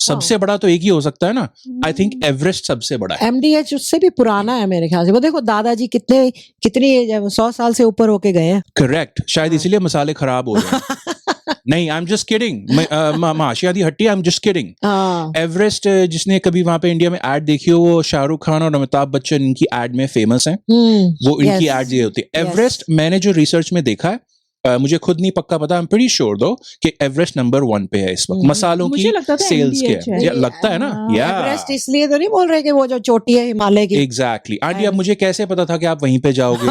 सबसे बड़ा तो एक ही हो सकता है ना, आई थिंक एवरेस्ट सबसे बड़ा है। MDH उससे भी पुराना है मेरे ख्याल से। वो देखो दादाजी कितनी 100 साल से ऊपर होके गए हैं। करेक्ट, शायद इसीलिए मसाले खराब हो जाए। नहीं, आई एम जस्ट किडिंग, माशिया दी हट्टी, आई एम जस्ट किडिंग। हाँ एवरेस्ट, जिसने कभी वहां पे इंडिया में ऐड देखी हो, वो शाहरुख खान और अमिताभ बच्चन इनकी ऐड में फेमस हैं। वो इनकी yes, ऐड ये होती है। yes. एवरेस्ट मैंने जो रिसर्च में देखा है, मुझे खुद नहीं पक्का पता, आई एम प्रीटी श्योर दो कि एवरेस्ट नंबर 1 पे है इस वक्त मसालों की मुझे लगता था सेल्स के। MDH है। या लगता है ना, या एवरेस्ट इसलिए तो नहीं बोल रहे कि वो जो चोटी है हिमालय की, एग्जैक्टली। आंटी, अब मुझे कैसे पता था कि आप वहीं पे जाओगे?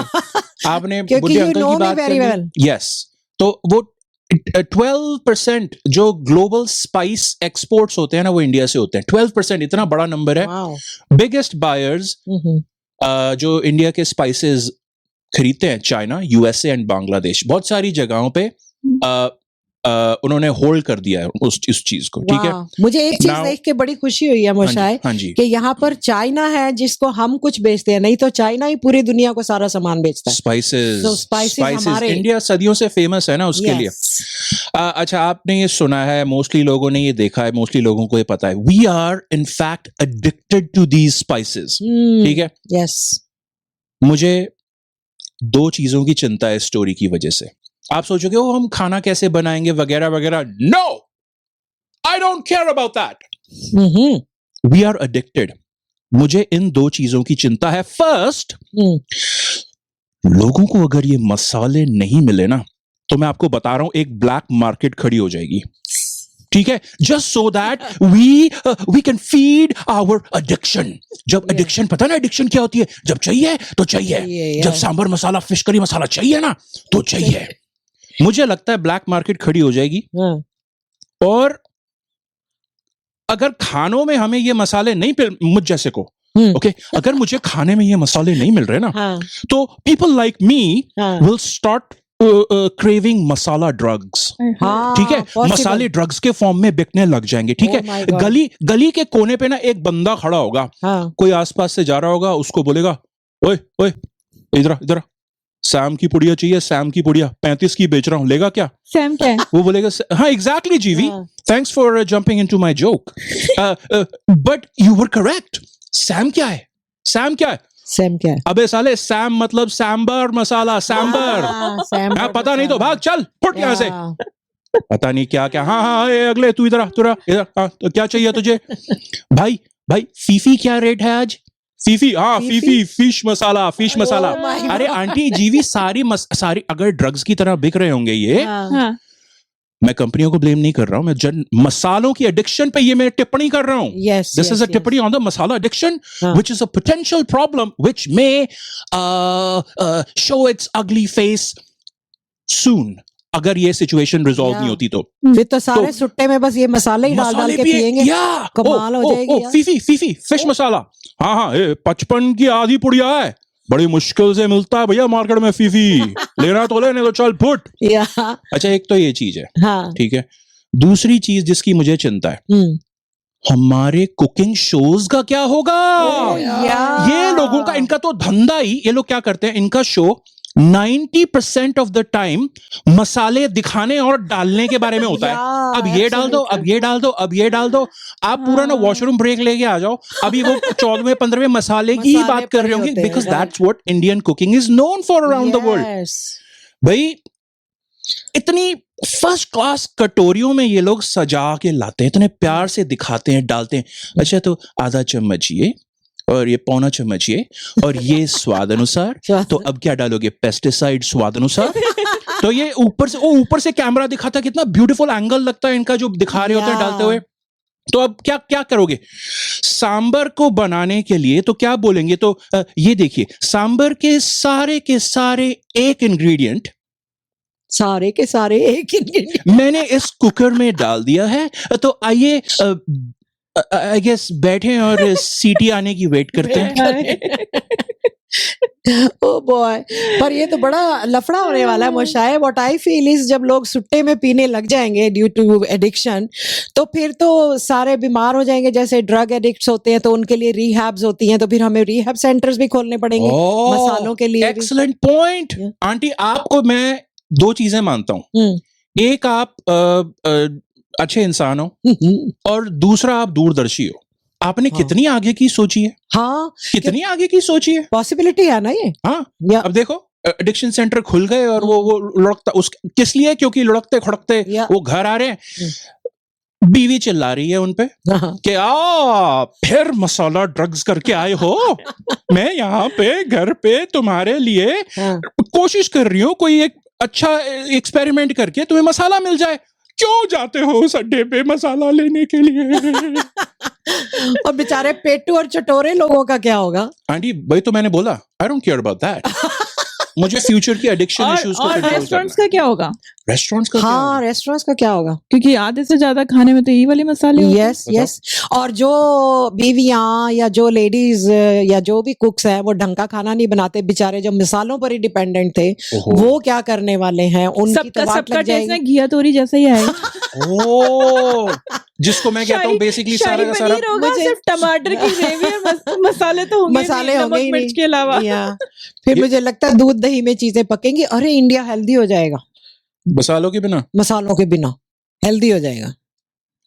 आपने क्योंकि बुड्ढे you अंकल know की me बात very कर well. ली। यस, तो वो 12% जो ग्लोबल स्पाइस एक्सपोर्ट्स होते हैं ना, वो इंडिया से होते हैं। 12%, इतना बड़ा नंबर है। Wow. बिगेस्ट बायर्स जो इंडिया के स्पाइसेस खरीदते हैं, चाइना, यूएसए एंड बांग्लादेश। बहुत सारी जगहों पे उन्होंने होल्ड कर दिया है उस चीज को, ठीक है। Wow. मुझे एक चीज Now- देख के बड़ी खुशी हुई है मोशाय, हाँ जी, कि यहाँ पर चाइना है जिसको हम कुछ बेचते हैं, नहीं तो चाइना ही पूरी दुनिया को सारा सामान बेचता है। स्पाइसेस So spices हमारे- इंडिया सदियों से फेमस है ना उसके लिए। Yes. अच्छा, आपने ये सुना है, मोस्टली लोगों ने ये देखा है, मोस्टली लोगों को ये पता है, we are in fact addicted to these spices, ठीक है। Yes. मुझे 2 चीजों की चिंता है इस स्टोरी की वजह से। आप सोचोगे वो हम खाना कैसे बनाएंगे वगैरह वगैरह, no, I don't care about that. Mhm. We are addicted. मुझे इन 2 चीजों की चिंता है। फर्स्ट, लोगों को अगर ये मसाले नहीं मिले ना, तो मैं आपको बता रहा हूं, एक ब्लैक मार्केट खड़ी हो जाएगी, ठीक है, just so that we can feed our addiction. जब एडिक्शन, पता ना एडिक्शन क्या होती है? जब चाहिए तो चाहिए, चाहिए, जब yeah. सांबर मसाला, फिश करी मसाला चाहिए ना, तो चाहिए। मुझे लगता है ब्लैक मार्केट खड़ी हो जाएगी, हाँ. और अगर खानों में हमें ये मसाले नहीं मिल, मुझ जैसे को, ओके, अगर मुझे खाने में ये मसाले नहीं मिल रहे ना, हाँ. तो पीपल लाइक मी हाँ. Will start craving masala drugs, हाँ, ठीक है। possible. मसाले ड्रग्स के फॉर्म में बिकने लग जाएंगे, ठीक Oh my है। God. गली के कोने पे ना एक बंदा खड़ा होगा, हाँ. कोई आसपास से जा रहा होगा, उसको बोलेगा, ओए ओए, इधर सैम की पुड़िया चाहिए, सैम की पुड़िया 35 की बेच रहा हूं, लेगा क्या? सैम क्या है? वो बोलेगा, हाँ एग्जैक्टली जीवी, हाँ. Thanks for jumping into my joke, but you were correct. Sam क्या है? सैम क्या है? सैम क्या है? अबे साले, सैम मतलब सांबर मसाला, सांबर। हाँ, सैम हाँ, पता नहीं तो भाग, चल फुट यहाँ से। हाँ. पता नहीं क्या क्या। हाँ, ये अगले, तू इधर इधर। हाँ, तो क्या चाहिए तुझे? भाई फीफी क्या रेट है आज? फीफी, हाँ Phi Phi, fish masala, fish masala. Oh my अरे आंटी जीवी, सारी अगर ड्रग्स की तरह बिक रहे होंगे ये, हाँ. हाँ, मैं कंपनियों को ब्लेम नहीं कर रहा हूं, मैं मसालों की एडिक्शन पे ये मैं टिप्पणी कर रहा हूं। Yes, This is yes, a tippany on the masala addiction, हाँ. which is a potential problem which may show its ugly face soon, अगर ये सिचुएशन रिजॉल्व Yeah. नहीं होती तो। फिर तो सारे सुट्टे में बस ये मसाले ही डाल मसाले के भी पिएंगे। या कमाल हो जाएगी यार। फीफी फिश मसाला। हाँ, 55 की आधी पुड़िया है, बड़ी मुश्किल से मिलता है भैया मार्केट में फीफी। लेना तो लेने तो चल फुट। या अच्छा, एक तो ये चीज है, हाँ. ठीक है। दूसरी चीज जिसकी मुझे चिंता है, हम्म. हमारे कुकिंग शोज का क्या होगा? यार. ये लोगों का, इनका तो धंधा ही, ये लोग क्या करते हैं, इनका शो 90% ऑफ द टाइम मसाले दिखाने और डालने के बारे में होता है। अब ये डाल दो, अब ये डाल दो, अब ये डाल दो। आप पूरा ना वॉशरूम ब्रेक लेके आ जाओ, अभी वो 14वें 15वें मसाले की ही मसाले बात कर पर रहे ही होंगे, होते हैं, because right. That's what Indian cooking is known for around the world. Yes. भाई इतनी फर्स्ट क्लास कटोरियों में ये लोग सजा के लाते हैं, इतने प्यार से दिखाते हैं, डालते हैं। अच्छा, तो आधा चम्मच ये, और ये पौना चम्मच ये, और ये स्वाद अनुसार। तो अब क्या डालोगे? पेस्टिसाइड स्वाद अनुसार। तो ये ऊपर से कैमरा दिखाता है, कितना ब्यूटीफुल एंगल लगता है इनका जो दिखा रहे होते हैं डालते हुए। तो अब क्या करोगे? सांबर को बनाने के लिए तो क्या बोलेंगे? तो ये देखिए, सांबर के सारे एक इंग्रेडिएंट, सारे के सारे एक इंग्रेडिएंट मैंने इस कुकर में डाल दिया है। तो आइए, आई गेस बैठे और सीटी आने की वेट करते हैं। ओ बॉय, पर ये तो बड़ा लफड़ा होने वाला है मोशाय। व्हाट आई फील इज, जब लोग सुट्टे में पीने लग जाएंगे ड्यू टू एडिक्शन, तो फिर तो सारे बीमार हो जाएंगे। जैसे ड्रग एडिक्ट्स होते हैं तो उनके लिए रिहैब्स होती हैं, तो फिर हमें रिहैब सेंटर्स भी खोलने पड़ेंगे मसालों के लिए भी। Excellent point aunty. आपको मैं 2 चीजें मानता हूं। हम्म. एक, आप अच्छे इंसान हो और दूसरा आप दूरदर्शी हो, आपने हाँ। कितनी आगे की सोची है, हाँ, कितनी आगे की सोची है। पॉसिबिलिटी है ना ये। हाँ, या अब देखो एडिक्शन सेंटर खुल गए और वो लुढ़कता उस किस लिए, क्योंकि लुढ़कते खड़कते या वो घर आ रहे हैं, बीवी चिल्ला रही है उनपे हाँ, कि फिर मसाला ड्रग्स करके आए हो, मैं यहाँ पे घर पे तुम्हारे लिए हाँ। कोशिश कर रही हूँ कोई एक अच्छा एक्सपेरिमेंट करके तुम्हें मसाला मिल जाए, क्यों जाते हो उस अड्डे पे मसाला लेने के लिए। और बेचारे पेटू और चटोरे लोगों का क्या होगा? आंटी भाई, तो मैंने बोला आई डोंट केयर अबाउट दैट, मुझे फ्यूचर की एडिक्शन इश्यूज को और कंट्रोल रेस्टोरेंट्स करना का क्या होगा? है। रेस्टोरेंट्स का क्या हाँ, होगा? रेस्टोरेंट्स का क्या होगा? क्योंकि आधे से ज्यादा खाने में तो यही वाले मसाले होते हैं। Yes yes. और जो बीवियां या जो लेडीज या जो भी कुक्स हैं वो ढंग का खाना नहीं बनाते, बेचारे जो मिसालों पर ही डिपेंडेंट थे, ओहो। वो क्या करने वाले हैं? उनकी तो सबका वाट सबका लग टेस्ट ना जाएगी। घिया तोरी जैसा ही आएगा। ओ, जिसको मैं कहता हूँ बेसिकली सारा शाही का सारा पनीर होगा, मुझे- सिर्फ टमाटर की ग्रेवी और मसाले तो होंगे मसाले नहीं, होंगे नमक ही मिर्च नहीं। के अलावा। या फिर मुझे लगता है दूध दही में चीजें पकेंगी। अरे इंडिया हेल्दी हो जाएगा मसालों के बिना। मसालों के बिना, हेल्दी हो जाएगा।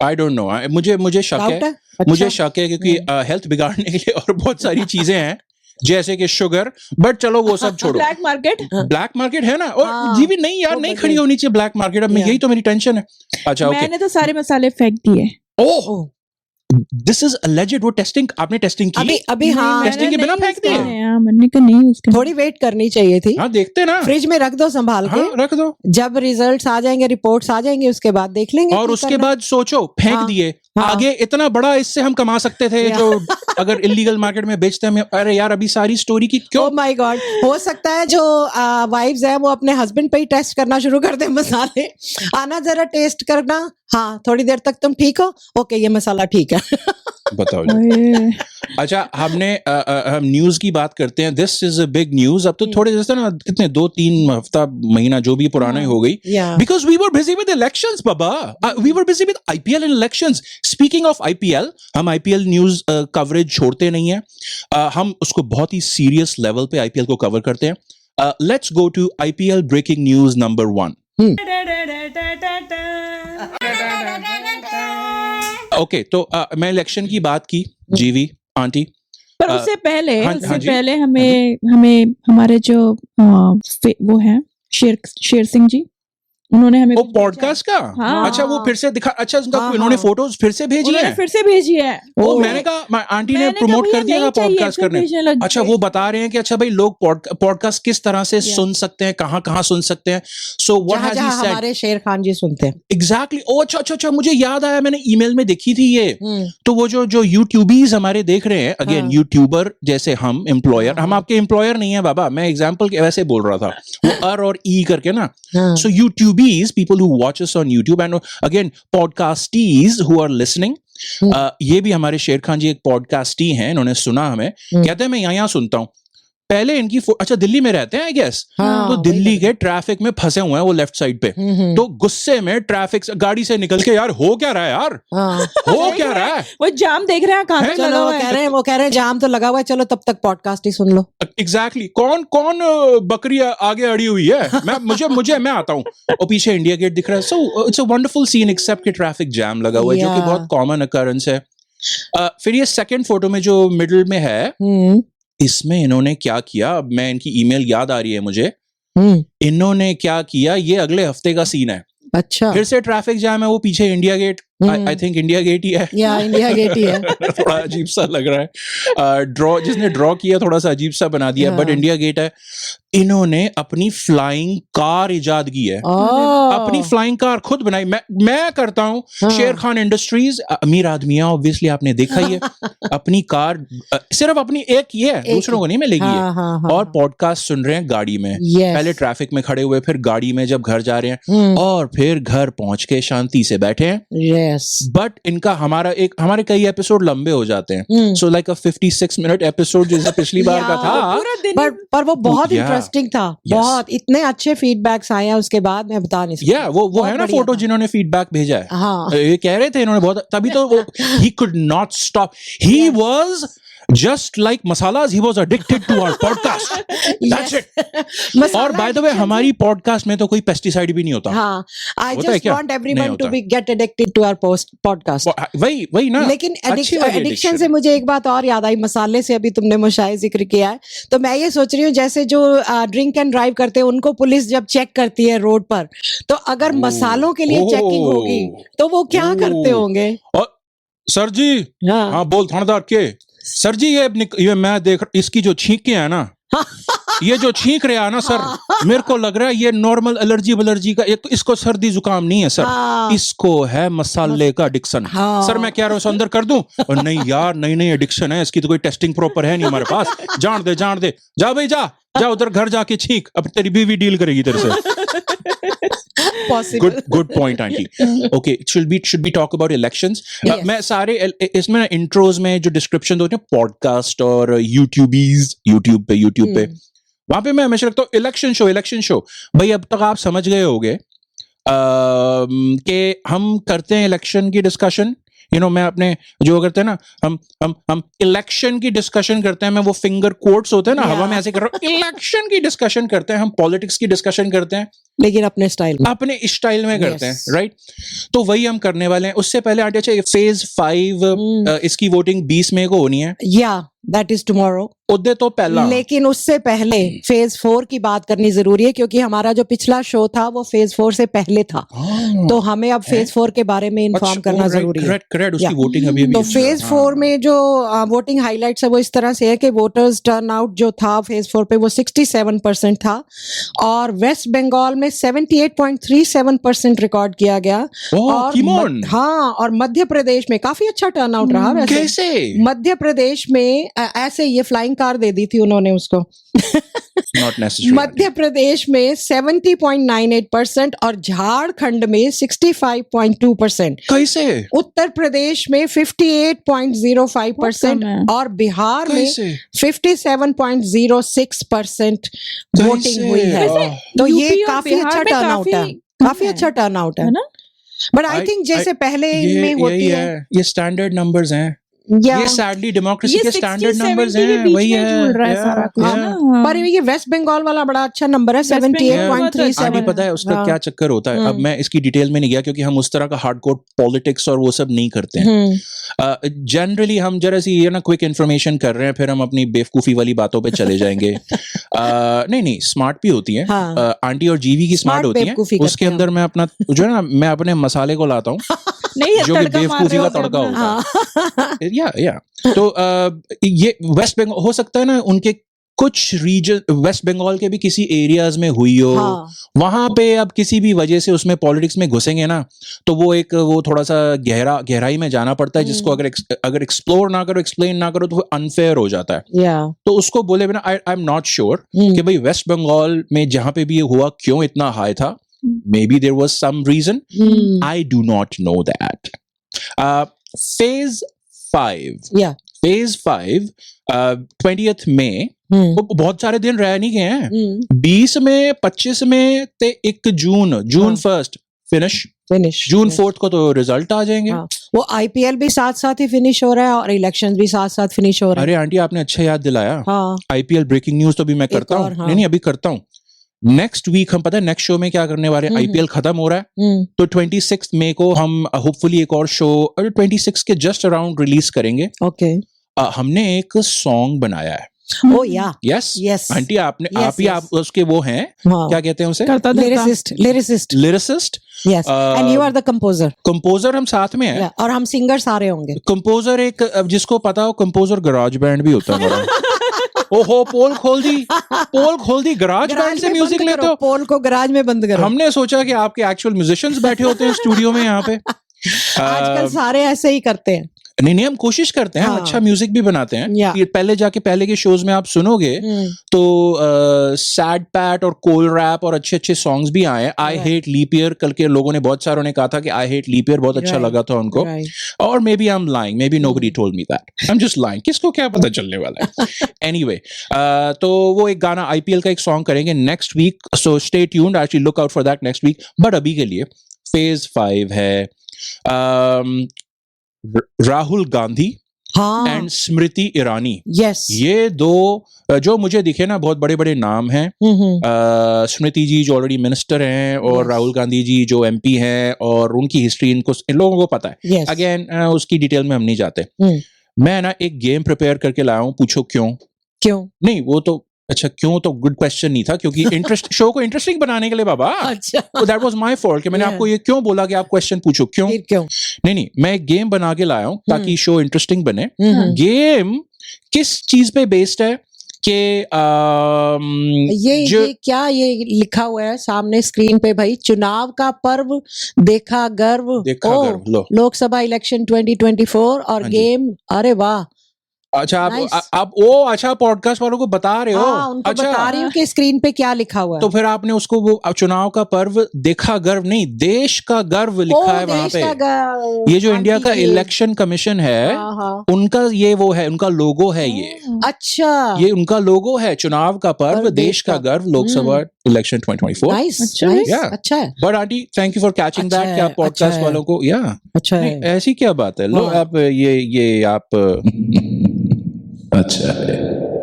आई डोंट नो, मुझे शक डाउट है, है? अच्छा। मुझे शक है क्योंकि हेल्थ बिगाड़ने के लिए और बहुत सारी चीजें हैं जैसे कि शुगर, बट चलो वो सब छोड़ो। Black market. ब्लैक मार्केट है ना, और हाँ, जी भी नहीं यार, वो नहीं बढ़िया। खड़ी होनी चाहिए ब्लैक मार्केट। अब मैं Yeah. यही तो मेरी टेंशन है। अच्छा ओके, मैंने तो सारे मसाले फेंक दिए। ओह ओह, दिस इज अलेजेड। वो टेस्टिंग, आपने टेस्टिंग की? अभी नहीं, हाँ, मैंने टेस्टिंग के बिना नहीं फेंक use दिए? किए हैं, हाँ, मैंने कहा नहीं यूज थोड़ी वेट करनी चाहिए थी। हाँ देखते ना, फ्रिज में रख दो संभाल के, हाँ रख दो, जब रिजल्ट्स आ जाएंगे, रिपोर्ट्स आ जाएंगे, उसके बाद देख लेंगे और क्या उसके करना है। बाद सोचो फेंक हाँ, दिए, हाँ। आगे इतना बड़ा इससे हम कमा सकते थे Yeah. जो अगर इलीगल मार्केट में बेचते हैं। अरे यार अभी सारी स्टोरी की क्यों? ओह माय गॉड, हो सकता है जो वाइफ्स हैं वो अपने हस्बैंड पे ही टेस्ट करना शुरू कर दे मसाले। आना जरा टेस्ट करना, हाँ थोड़ी देर तक तुम ठीक हो, ओके ये मसाला ठीक है। बताओ जी। अच्छा हमने हम न्यूज की बात करते हैं, this is a big news. अब तो थोड़े जैसे ना कितने 2-3 हफ्ता महीना जो भी पुराना ही हो गई, या because we were busy with elections baba, we were busy with IPL and elections. Speaking of IPL, हम IPL न्यूज कवरेज छोड़ते नहीं है, हम उसको बहुत ही सीरियस लेवल पे IPL को कवर करते हैं। Let's go to IPL breaking news number 1। Okay तो मैं इलेक्शन की बात की, जीवी आंटी। पर उससे पहले हाँ उससे जी, पहले हमें हमारे जो वो हैं शेर सिंह जी, उन्होंने हमें वो कुछ भेजा है। पॉडकास्ट का, हाँ। अच्छा वो फिर से दिखा, अच्छा उनका हाँ, इन्होंने हाँ। फोटोज फिर से भेजी उन्होंने है। फिर से भेजी है। ओ मैंने कहा आंटी ने मैंने कहा, प्रमोट भैया कर दिया नहीं चाहिए, पॉडकास्ट फिर करने। भेजने लग अच्छा गए। वो बता रहे हैं कि अच्छा भाई लोग पॉडकास्ट किस तरह से सुन सकते हैं, कहाँ कहाँ सुन सकते हैं। सो व्हाट जहाँ हैज ही जहाँ सेड हमारे शेर खान जी सुनते हैं। एग्जैक्टली। ओ अच्छा अच्छा अच्छा, मुझे याद आया, मैंने ईमेल में देखी थी ये। हम्म, तो वो जो यूट्यूबीज हमारे देख रहे हैं, अगेन हाँ। यूट्यूबर जैसे हम एम्प्लॉयर, हाँ, हम हाँ। आपके एम्प्लॉयर नहीं है बाबा, मैं एग्जांपल के वैसे बोल रहा था, वो अर और ई करके ना। हाँ। So YouTubees, people who watch us on YouTube, and again podcastees who are listening, ये भी हमारे शेर खान जी एक पॉडकास्टी हैं, इन्होंने सुना हमें, कहते हैं मैं यहाँ सुनता हूँ। पहले इनकी अच्छा दिल्ली में रहते हैं आई गेस, हाँ, तो वही दिल्ली लग के ट्रैफिक में फंसे हुए हैं वो लेफ्ट साइड पे, तो गुस्से में ट्रैफिक गाड़ी से निकल के, यार हो क्या रहा है यार, हाँ। हो क्या रहा है। वो जाम देख रहे हैं कहाँ है? पे चलो लगा वो हुआ कह है। रहे हैं, वो कह रहे हैं जाम तो लगा हुआ है, चलो तब तक पॉडकास्ट ही सुन लो। एग्जैक्टली कौन कौन बकरी आगे अड़ी हुई है, मैं आता हूँ, और पीछे इंडिया गेट दिख रहा है। So it's a wonderful scene, except कि ट्रैफिक जैम लगा हुआ है, जो कि Yeah. बहुत कॉमन अकरेंस है। फिर ये सेकंड फोटो में जो मिडिल में है, हम्म, इसमें इन्होंने क्या किया, अब मैं इनकी ईमेल याद आ रही है मुझे, हम्म, इन्होंने क्या किया, ये अगले हफ्ते का सीन है। अच्छा। फिर से ट्रैफिक जैम है, वो पीछे India Gate, I think India Gate ही है। या इंडिया गेट ही है। थोड़ा अजीब सा लग रहा है, ड्रॉ जिसने ड्रॉ किया थोड़ा सा अजीब सा बना दिया, बट हाँ। इंडिया गेट है। इन्होंने अपनी फ्लाइंग कार इजाद की है, ओह, अपनी फ्लाइंग कार खुद बनाई। मैं करता हूँ, हाँ। शेर खान इंडस्ट्रीज, अमीर आदमी है ऑब्वियसली, आपने देखा ही है। अपनी कार सिर्फ अपनी एक ही है, एक दूसरों को नहीं मिलेगी हाँ, ये। हाँ, हाँ, और पॉडकास्ट सुन रहे हैं गाड़ी में, Yes. पहले ट्रैफिक में खड़े हुए, फिर गाड़ी में जब घर जा रहे हैं, हम्म, और फिर घर पहुंच के शांति से बैठे हैं। yes. बट इनका हमारे कई एपिसोड लंबे हो जाते हैं, hmm. So like a 56 minute episode जैसे पिछली बार का Yeah. था। पूरा दिन पर वो बहुत Yeah. इंटरेस्टिंग था, Yes. बहुत इतने अच्छे फीडबैक्स आए हैं उसके बाद, मैं बता नहीं सकती। या वो बहुत है ना बढ़िया फोटो था। जिन्होंने फीडबैक भेजा है, हाँ, ये कह रहे थे इन्होंने बहुत, तभी तो वो he could not stop, he was just like masalas, he was addicted to our podcast. That's it. और by the way, हमारी podcast में तो कोई pesticide भी नहीं होता. हाँ, I होता है just क्या? want नहीं everyone to होता. be get addicted to our podcast. वही ना. लेकिन अच्छी वाली एडिक्शन से मुझे एक बात और याद आई, मसाले से अभी तुमने मुशाए जिक्र किया है, तो मैं ये सोच रही हूँ जैसे जो ड्रिंक एंड ड्राइव करते हैं उनको पुलिस जब चेक करती है रोड पर, तो अगर मसालों के लिए चेकिंग होगी तो वो क्या करते होंगे? और सर जी, हाँ, हाँ बोल थानेदार के, सर जी ये मैं देख इसकी जो छींके है ना, ये जो छींक रहा है ना सर, मेरे को लग रहा है ये नॉर्मल एलर्जी का, इसको सर्दी जुकाम नहीं है सर, हाँ। इसको है मसाले का एडिक्शन. हाँ। सर मैं कह रहा हूँ इसे अंदर कर दूं, और नहीं यार नई एडिक्शन है इसकी, तो कोई टेस्टिंग प्रॉपर है नहीं हमारे पास, जान दे जा भाई जा उधर घर जाके छींक, अब तेरी बीवी डील करेगी तेरे से. Possible. Good point, aunty. Okay, should we talk about elections? Yes. मैं सारे इसमें इंट्रोज में जो डिस्क्रिप्शन होते हैं पॉडकास्ट और यूट्यूब पे वहां पे मैं हमेशा रखता हूँ इलेक्शन शो. भाई अब तक आप समझ गए होंगे कि हम करते हैं इलेक्शन की डिस्कशन. मैं अपने जो करते हैं ना, हम इलेक्शन की डिस्कशन करते हैं, मैं वो फिंगर कोट्स होते हैं ना हवा में ऐसे कर रहा हूँ, इलेक्शन की डिस्कशन करते हैं, हम पॉलिटिक्स की डिस्कशन करते हैं, लेकिन अपने स्टाइल में करते हैं, राइट? तो वही हम करने वाले हैं. उससे पहले आंटी, अच्छा फेज 5 इसकी वोटिंग 20 मई को होनी है. That is tomorrow. उद्दे तो पहला, लेकिन उससे पहले फेज 4 की बात करनी जरूरी है, क्योंकि हमारा जो पिछला शो था वो फेज 4 से पहले था, तो हमें अब फेज 4 के बारे में इन्फॉर्म करना जरूरी है. करेक्ट. उसकी वोटिंग अभी तो फेज 4 में जो वोटिंग हाइलाइट्स है वो इस तरह से है कि वोटर्स टर्नआउट जो था फेज 4 पे वो 67% था, और वेस्ट बंगाल में 78.37% रिकॉर्ड किया गया. और हाँ, और मध्य प्रदेश में काफी अच्छा टर्नआउट रहा. वैसे कैसे मध्य प्रदेश में ऐसे ये फ्लाइंग कार दे दी थी उन्होंने उसको. Not necessary. मध्य प्रदेश में 70.98% और झारखंड में 65.2%. कैसे? उत्तर प्रदेश में 58.05% और बिहार में 57.06% वोटिंग हुई है. तो ये काफी अच्छा टर्नआउट है, काफी अच्छा टर्नआउट है ना. बट आई थिंक जैसे पहले में होती है, ये स्टैंडर्ड नंबर्स हैं. ये सैडली डेमोक्रेसी के स्टैंडर्ड नंबर्स हैं, वही है. पर ये वेस्ट बंगाल वाला बड़ा अच्छा नंबर है, 78.37. पता है उसका क्या चक्कर होता है? अब मैं इसकी डिटेल में नहीं गया क्योंकि हम उस तरह का हार्डकोर पॉलिटिक्स और वो सब नहीं करते हैं. जनरली हम जरा सी ये ना क्विक इन्फॉर्मेशन कर रहे हैं, फिर हम अपनी बेवकूफी वाली बातों पे चले जाएंगे. नहीं स्मार्ट भी होती है. आंटी और जीवी की स्मार्ट होती है. उसके अंदर मैं अपना जो है ना, मैं अपने मसाले को लाता हूँ जो कि बेवकूफी का तड़का होगा. तो ये वेस्ट बंगाल हो सकता है ना, उनके कुछ रीजन वेस्ट बंगाल के भी किसी एरियाज में हुई हो. वहां पे अब किसी भी वजह से उसमें पॉलिटिक्स में घुसेंगे ना, तो वो थोड़ा सा गहराई में जाना पड़ता है, जिसको अगर एक्सप्लोर ना करो, एक्सप्लेन ना करो, तो वो अनफेयर हो जाता है. तो उसको बोले बिना आई एम नॉट श्योर कि भाई वेस्ट बंगाल में जहां पे भी ये हुआ क्यों इतना हाई था. Maybe there was some reason. I do not know that. Phase 5. Phase 5, 20th May. बहुत सारे दिन रह नहीं गए हैं. 20 में, 25 में ते 1 जून 1st फिनिश. जून 4th को तो रिजल्ट आ जाएंगे. वो आईपीएल भी साथ साथ ही फिनिश हो रहा है और इलेक्शंस भी साथ साथ फिनिश हो रहे हैं. अरे आंटी आपने अच्छा याद दिलाया. आईपीएल ब्रेकिंग न्यूज तो भी मैं करता हूँ. नहीं अभी करता हूँ. नेक्स्ट वीक हम पता है नेक्स्ट शो में क्या करने वाले हैं. आईपीएल खत्म हो रहा है, तो 26 मई को हम होपफुली एक और शो 26 के जस्ट अराउंड रिलीज करेंगे. ओके. हमने एक सॉन्ग बनाया है. Oh yeah. Yes. आंटी आप उसके वो हैं, क्या कहते हैं उसे? Lyricist. Yes. And you are the composer. Composer हम साथ में हैं. और हम सिंगर सारे होंगे. कंपोजर एक जिसको पता हो, कंपोजर गराज बैंड भी होता है हमारा. ओहो, पोल खोल दी गराज बैंड से म्यूजिक लेते हो. पोल को गराज में बंद करो. हमने सोचा कि आपके एक्चुअल म्यूजिशियंस बैठे होते हैं स्टूडियो में यहाँ पे. आजकल सारे ऐसे ही करते हैं. नहीं हम कोशिश करते हैं. अच्छा म्यूजिक भी बनाते हैं. पहले के शोज में आप सुनोगे तो सैड पैट और कोल रैप और अच्छे सॉन्ग्स भी आए. आई हेट लीप ईयर कल के लोगों ने बहुत सारों ने कहा था कि आई हेट लीप ईयर बहुत अच्छा लगा था उनको. और maybe I am lying, maybe nobody told me that. I am just lying. किसको क्या पता चलने वाला है. एनीवे, तो वो एक गाना आईपीएल का एक सॉन्ग करेंगे next week. So stay tuned, actually look out for that next week. But अभी के लिए फेज 5 है. राहुल गांधी हाँ एंड स्मृति ईरानी। यस ये दो जो मुझे दिखे ना बहुत बड़े बड़े नाम हैं। स्मृति जी जो ऑलरेडी मिनिस्टर हैं और Yes. राहुल गांधी जी जो एमपी हैं और उनकी हिस्ट्री इन लोगों को पता है। यस अगेन उसकी डिटेल में हम नहीं जाते। मैं ना एक गेम प्रिपेयर करके लाया हूँ, पूछो क्यों। क्यों? नहीं वो तो अच्छा क्यों तो गुड क्वेश्चन नहीं था, क्योंकि इंटरेस्ट शो को इंटरेस्टिंग बनाने के लिए बाबा। अच्छा तो दैट वाज माय फॉल्ट कि मैंने Yeah. आपको ये क्यों बोला कि आप क्वेश्चन पूछो क्यों। फिर क्यों? नहीं मैं एक गेम बना के लाया हूँ ताकि शो इंटरेस्टिंग बने। हम्म। गेम किस चीज पे बेस्ड है कि ये क्या ये लिखा हुआ है सामने स्क्रीन पे भाई, चुनाव का पर्व देखा गर्व। देखा ओ, गर्व, लो। लोकसभा इलेक्शन 2024 और हाँ जी। गेम। अरे वाह, अच्छा Nice. आप ओ अच्छा पॉडकास्ट वालों को बता रहे हो। हाँ उनको अच्छा बता रही हूँ कि स्क्रीन पे क्या लिखा हुआ है। तो फिर आपने उसको वो चुनाव का पर्व देखा गर्व नहीं, देश का गर्व लिखा है वहां देश पे। का गर्व। ये जो इंडिया का आंटी जी। इलेक्शन कमीशन है हाँ, हाँ। उनका ये वो है, उनका लोगो है ये अच्छा ये उनका लोगो है, चुनाव का पर्व और देश का गर्व लोकसभा इलेक्शन 2024। नाइस अच्छा, नाइस yeah. अच्छा है but aunty thank you for catching अच्छा दैट कि है, आप पॉडकास्ट अच्छा है। वालों को या अच्छा नहीं है। ऐसी क्या बात है। लो हाँ। आप ये आप अच्छा है,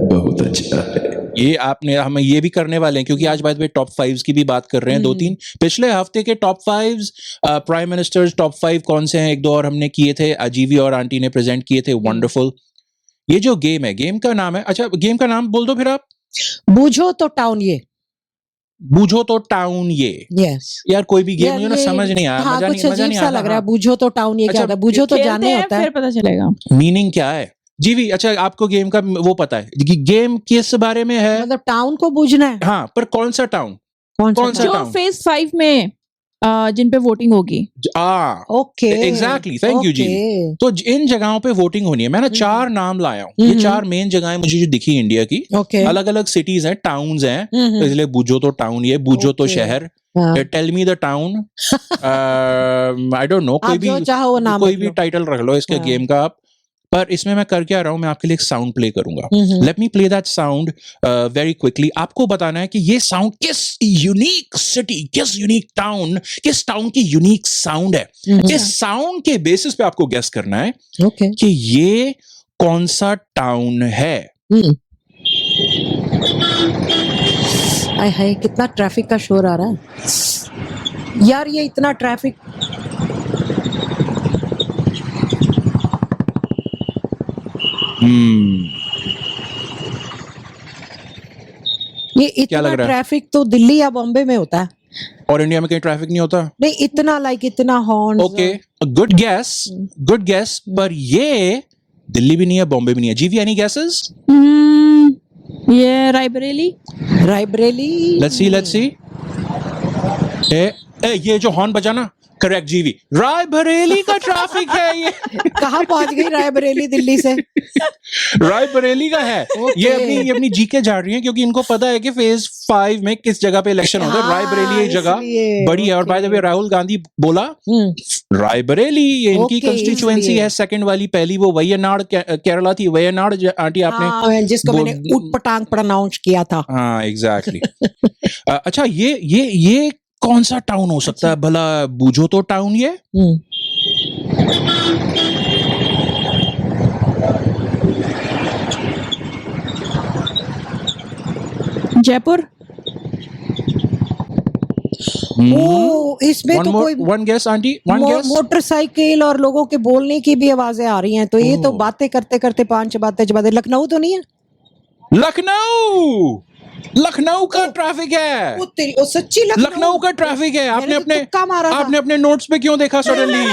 बहुत अच्छा है। ये आपने हम ये भी करने वाले हैं क्योंकि आज बात में टॉप 5 की भी बात कर रहे हैं। 2-3 पिछले हफ्ते के टॉप 5 प्राइम मिनिस्टर्स टॉप 5 कौन से हैं, एक दो और हमने किए थे, अजीवी और आंटी ने प्रेजेंट किए थे। वंडरफुल। ये जो गेम है, गेम का नाम है, अच्छा गेम का नाम बोल दो फिर आप। बूझो तो टाउन ये। बूझो तो टाउन ये। यस यार कोई भी गेम यार मुझे ना ये- समझ नहीं आया, हाँ मजा कुछ नहीं अजीब सा आया लग रहा है। हाँ। बूझो तो टाउन ये क्या अच्छा, होता है? बूझो तो खेलते जाने हैं, होता है। फिर पता चलेगा। मीनिंग क्या है जी भी। अच्छा आपको गेम का वो पता है कि गेम किस बारे में है। मतलब टाउन को बूझना है। हाँ पर कौन सा टाउन। कौन कौन सा सा? जो टाउन? फेज 5 में जिन पे वोटिंग होगी। ओके एग्जैक्टली थैंक यू जी। तो इन जगहों पे वोटिंग होनी है। मैं ना 4 नाम लाया हूँ। ये 4 मेन जगहें मुझे जो दिखी इंडिया की। ओके अलग अलग सिटीज हैं, टाउन्स हैं, इसलिए बूझो तो टाउन ये, बूझो तो Okay. शहर। हाँ। Tell me the town. I don't know, आप जो चाहो वो नाम कोई रख भी लो। टाइटल रख लो इसके हाँ। गेम का आप। पर इसमें मैं कर क्या रहा हूं, मैं आपके लिए एक साउंड प्ले करूंगा। Let me play that sound very quickly. आपको बताना है कि ये साउंड किस यूनिक सिटी, किस यूनिक टाउन, किस टाउन की यूनिक साउंड है। इस साउंड के बेसिस पे आपको गेस करना है ओके कि ये कौन सा टाउन है। आय हाय कितना ट्रैफिक का शोर आ रहा है यार। ये इतना ट्रैफिक। ये क्या इतना लग रहा है? ट्रैफिक तो दिल्ली या बॉम्बे में होता है। और इंडिया में कहीं ट्रैफिक नहीं होता। नहीं इतना इतना हॉर्न। Okay good gas. पर ये दिल्ली भी नहीं है, बॉम्बे भी नहीं है। जीवी एनी गेसेस? ये रायबरेली। रायबरेली। Let's see. ये जो हॉर्न बजाना, करेक्ट जीवी, रायबरेली का ट्रैफिक है ये। कहाँ पहुंच गई रायबरेली दिल्ली से? रायबरेली का है। ये अपनी जीके झाड़ रही है क्योंकि इनको पता है कि फेज 5 में किस जगह पे इलेक्शन होगा। हाँ, रायबरेली एक जगह इसलिए, बड़ी है। और by the way Rahul Gandhi बोला रायबरेली ये इनकी ओके, कंस्टिट्यूएंसी इसलिए। है। सेकंड वाली, पहली वो वयनाड केरला थी। वयनाड आंटी आपने हाँ, जिसको वो- मैंने उटपटांग प्रोनाउंस किया था। हाँ एग्जैक्टली। अच्छा ये कौन सा टाउन हो सकता है भला? बूझो तो टाउन ये। जयपुर। ओ इसमें तो कोई one guess aunty, one guess. Motorcycle और लोगों के बोलने की भी आवाजें आ रही हैं। तो ये तो ओह। बातें करते करते 5 बातें जब लखनऊ तो नहीं है? लखनऊ का ट्रैफिक है। ओ सच्ची लखनऊ का ट्रैफिक है। मैंने तो तुक्का मारा था। आपने अपने नोट्स पे क्यों देखा सडनली?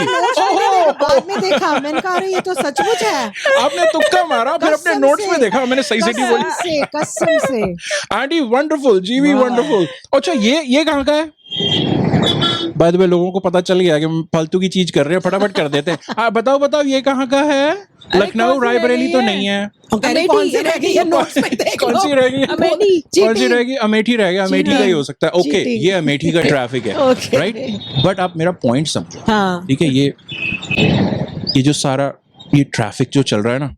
बाद में देखा मैंने कहा अरे ये तो सचमुच है। आपने तुक्का मारा फिर अपने कसम नोट्स से, में देखा। मैंने सही सिटी बोली। कसम से। आंटी वंडरफुल, जीवी वाह। वंडरफुल। अच्छा ये कहाँ का है? बाद में लोगों को पता चल गया कि हम फालतू की चीज कर रहे हैं, फटाफट कर देते हैं। बताओ ये कहाँ का है? लखनऊ रायबरेली तो नहीं है। अरे कौन सी रह गई है नोट्स में देख कौन सी रहेगी? अमेठी। कौन सी रहेगी? अमेठी रहेगा। अमेठी का ही हो सकता है। Okay cheating. ये अमेठी का ट्रैफिक है। Okay. राइट। बट आप मेरा पॉइंट समझो। हाँ ठीक है ये जो सारा ये ट्रैफिक जो चल रहा है ना,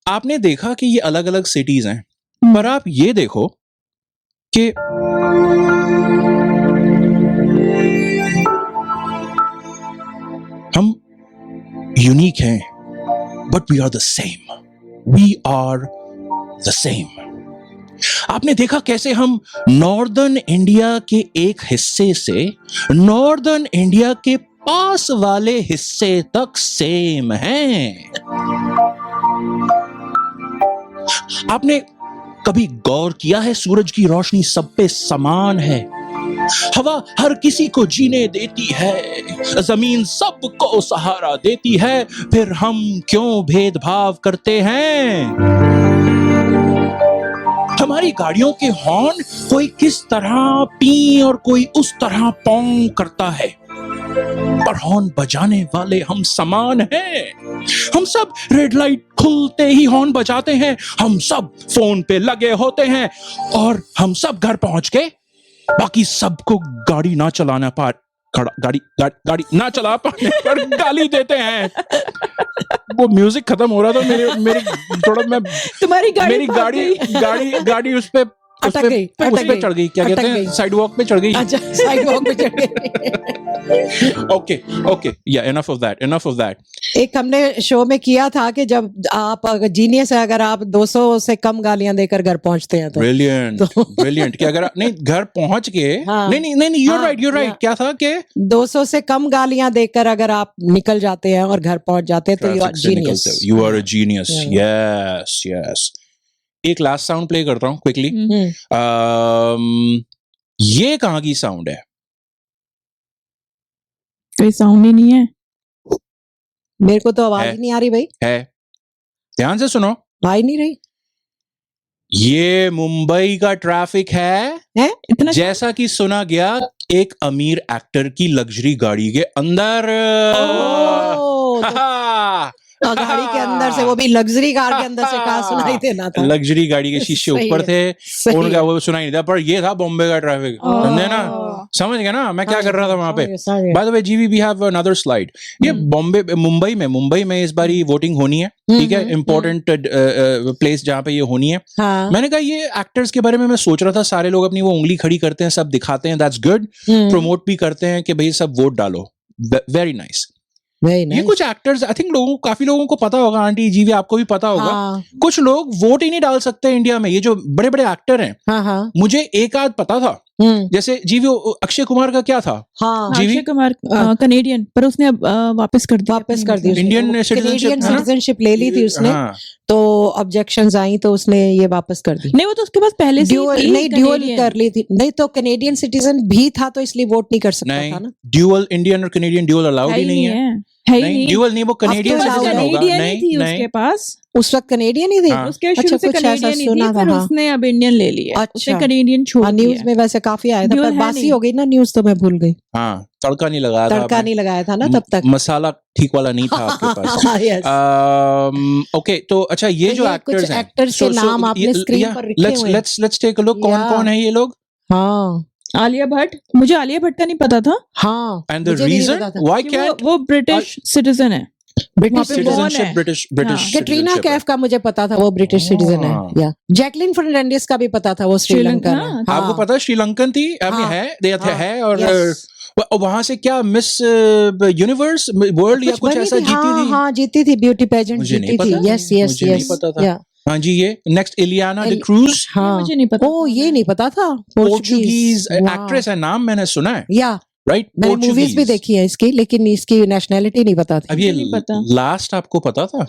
आपने देखा कि ये अलग अलग सिटीज हैं। पर आप ये देखो कि हम यूनिक हैं। but we are the same. We are the same. आपने देखा कैसे हम नॉर्दर्न इंडिया के एक हिस्से से नॉर्दर्न इंडिया के पास वाले हिस्से तक सेम हैं। आपने कभी गौर किया है सूरज की रोशनी सब पे समान है, हवा हर किसी को जीने देती है, जमीन सबको सहारा देती है, फिर हम क्यों भेदभाव करते हैं? हमारी गाड़ियों के हॉर्न कोई किस तरह पी और कोई उस तरह पौं करता है, पर हॉर्न बजाने वाले हम समान हैं। हम सब रेड लाइट खुलते ही हॉर्न बजाते हैं, हम सब फोन पे लगे होते हैं और हम सब घर पहुंच के बाकी सबको गाड़ी ना चलाना गाड़ी ना चला पाने पर गाली देते हैं। वो म्यूजिक खत्म हो रहा था, मेरी थोड़ा मैं तुम्हारी गाड़ी उस पे अटक गई, चढ़ गई, क्या कहते हैं, साइड वॉक पे चढ़ गई। अच्छा, साइड वॉक पे चढ़ गई। ओके या एनफ ऑफ दैट। एक हमने शो में किया था कि जब आप जीनियस है, अगर आप 200 से कम गालियां देकर घर पहुंचते हैं तो ब्रिलियंट कि अगर नहीं घर पहुंच के हाँ, नहीं यू राइट क्या था कि 200 से कम गालियां देकर अगर आप निकल जाते हैं और घर पहुंच जाते हैं तो you are a genius. Yes. एक लास्ट साउंड प्ले करता हूँ क्विकली। ये कहाँ की साउंड है? कोई साउंड ही नहीं है। मेरे को तो आवाज ही नहीं आ रही भाई। है, ध्यान से सुनो, आ ही नहीं रही। ये मुंबई का ट्रैफिक है इतना जैसा कि सुना गया एक अमीर एक्टर की लग्जरी गाड़ी के अंदर। गाड़ी के अंदर से, वो भी लग्जरी कार के अंदर से कहा सुनाई देना था। लग्जरी गाड़ी के शीशे ऊपर थे, उनका वो सुनाई नहीं था, पर ये था बॉम्बे का ट्रैफिक। समझे ना, समझ गया ना मैं क्या कर रहा था वहां पे। बाय द वे जीवी वी हैव अनदर स्लाइड। ये मुंबई में इस बारी वोटिंग होनी है, ठीक है, इंपॉर्टेंट प्लेस जहाँ पे ये होनी है। मैंने कहा ये एक्टर्स के बारे में मैं सोच रहा था, सारे लोग अपनी वो उंगली खड़ी करते हैं, सब दिखाते हैं, दैट्स गुड, प्रमोट भी करते हैं कि भाई सब वोट डालो, वेरी नाइस। ये कुछ एक्टर्स, आई थिंक काफी लोगों को पता होगा, आंटी जी भी आपको भी पता होगा, कुछ लोग वोट ही नहीं डाल सकते इंडिया में। ये जो बड़े बड़े एक्टर हैं, मुझे एक आध पता था, जैसे जीवी अक्षय कुमार का क्या था? अक्षय कुमार कनेडियन, पर उसने अब वापस कर दी इंडियन सिटीजनशिप ले ली थी उसने, तो ऑब्जेक्शंस आई तो उसने ये वापस कर दी। नहीं, वो तो उसके पास पहले से ड्यूअल कर ली थी। नहीं तो कनेडियन सिटीजन भी था तो इसलिए वोट नहीं कर सकता था ना। ड्यूअल इंडियन और कनेडियन ड्यूअल अलाउड ही नहीं है। ड्यूअल नहीं, वो कनेडियन सिटीजन होगा। नहीं, उसके पास उस वक्त कनेडियन ही थे। उसके शुरू से कनेडियन ही थी, फिर उसने अब इंडियन ले लिया। उसने कनेडियन छोड़ दिया। न्यूज में वैसे काफी आया था, पर बासी हो गई ना न्यूज, तो मैं भूल गई। हाँ, तड़का नहीं लगाया था ना तब तक, मसाला ठीक वाला नहीं था आपके पास। ओके, तो अच्छा, ये जो एक्टर्स हैं, एक्टर्स के नाम आपने स्क्रीन पर लिखे हुए हैं। लेट्स टेक अ लुक, कौन है ये लोग? हाँ, आलिया भट्ट। मुझे आलिया भट्ट का नहीं पता था। हाँ, and the reason why can, वो ब्रिटिश सिटीजन है, British citizenship, British. Katrina Kaif का मुझे पता था, वो ब्रिटिश सिटीजन है। या जैकलिन फर्नांडिस का भी पता था, वो श्रीलंकन है। आपको पता श्रीलंकन थी? है और वहां से क्या मिस यूनिवर्स वर्ल्ड या कुछ ऐसा जीती थी? हाँ, जीती थी, ब्यूटी पेजेंट जीती थी। यस, नहीं पता था। हाँ जी, ये नेक्स्ट इलियाना डी क्रूज। हाँ, मुझे नहीं पता। ओ, ये नहीं पता था। पोर्चुगीज एक्ट्रेस है, नाम मैंने सुना है। या राइट, मैंने मूवीज भी देखी है इसकी, लेकिन इसकी नेशनैलिटी नहीं पता थी। अब ये लास्ट आपको पता था?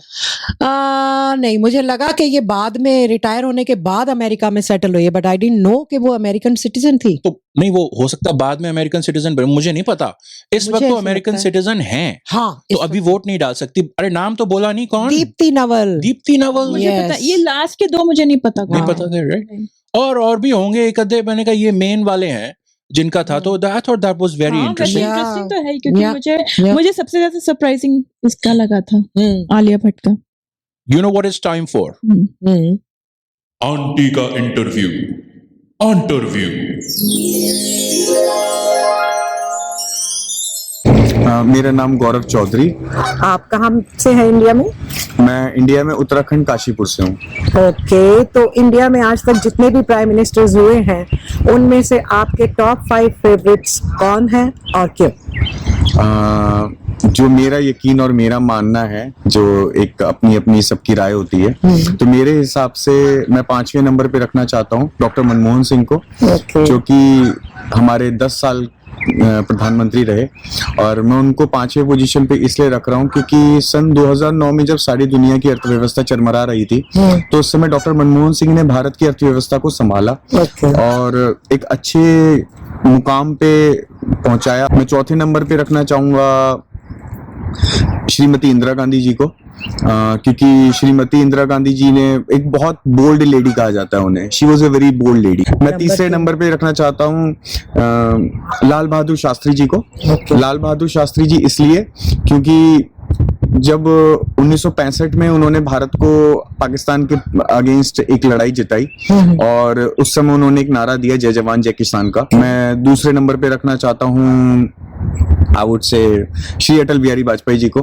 नहीं, मुझे लगा कि ये बाद में रिटायर होने के बाद अमेरिका में सेटल हुई है, बट आई डिडंट नो कि वो अमेरिकन सिटीजन थी। तो नहीं, वो हो सकता बाद में अमेरिकन सिटीजन, मुझे नहीं पता। इस वक्त तो अमेरिकन सिटीजन हैं। हाँ, तो अभी वोट नहीं डाल सकती। अरे नाम तो बोला नहीं, कौन? दीप्ति नवल। मुझे पता, ये लास्ट के दो मुझे नहीं पता थे, राइट? और भी होंगे एक आधे, मैंने कहा ये मेन वाले हैं जिनका था, तो I thought that was very interesting. Interesting तो है, क्योंकि मुझे सबसे ज्यादा सरप्राइजिंग इसका लगा था, आलिया भट्ट का। You know what is time for? Aunty का इंटरव्यू। मेरा नाम गौरव चौधरी। आप कहाँ से हैं इंडिया में? मैं इंडिया में उत्तराखंड काशीपुर से हूँ। ओके, तो इंडिया में आज तक जितने भी प्राइम मिनिस्टर्स हुए हैं, उनमें से आपके टॉप 5 फेवरेट्स कौन हैं और क्यों? जो मेरा यकीन और मेरा मानना है, जो एक अपनी अपनी सबकी राय होती है, तो मेरे हिसाब से मैं 5वें नंबर पे रखना चाहता हूँ डॉक्टर मनमोहन सिंह को, जो कि हमारे 10 साल प्रधानमंत्री रहे। और मैं उनको 5वें पोजीशन पे इसलिए रख रहा हूँ क्योंकि सन 2009 में जब सारी दुनिया की अर्थव्यवस्था चरमरा रही थी, तो उस समय डॉक्टर मनमोहन सिंह ने भारत की अर्थव्यवस्था को संभाला और एक अच्छे मुकाम पे पहुंचाया। मैं चौथे नंबर पे रखना चाहूंगा श्रीमती इंदिरा गांधी जी को, क्योंकि श्रीमती इंदिरा गांधी जी ने एक बहुत बोल्ड लेडी कहा जाता है उन्हें, she was a very bold lady. मैं तीसरे नंबर पे रखना चाहता हूँ लाल बहादुर शास्त्री जी को। लाल बहादुर शास्त्री जी इसलिए क्योंकि जब 1965 में उन्होंने भारत को पाकिस्तान के अगेंस्ट एक लड़ाई जिताई और उस समय उन्होंने एक नारा दिया, जय जवान जय किसान का। मैं दूसरे नंबर पे रखना चाहता हूँ I would say Shri Atal Bihari Vajpayee ji को।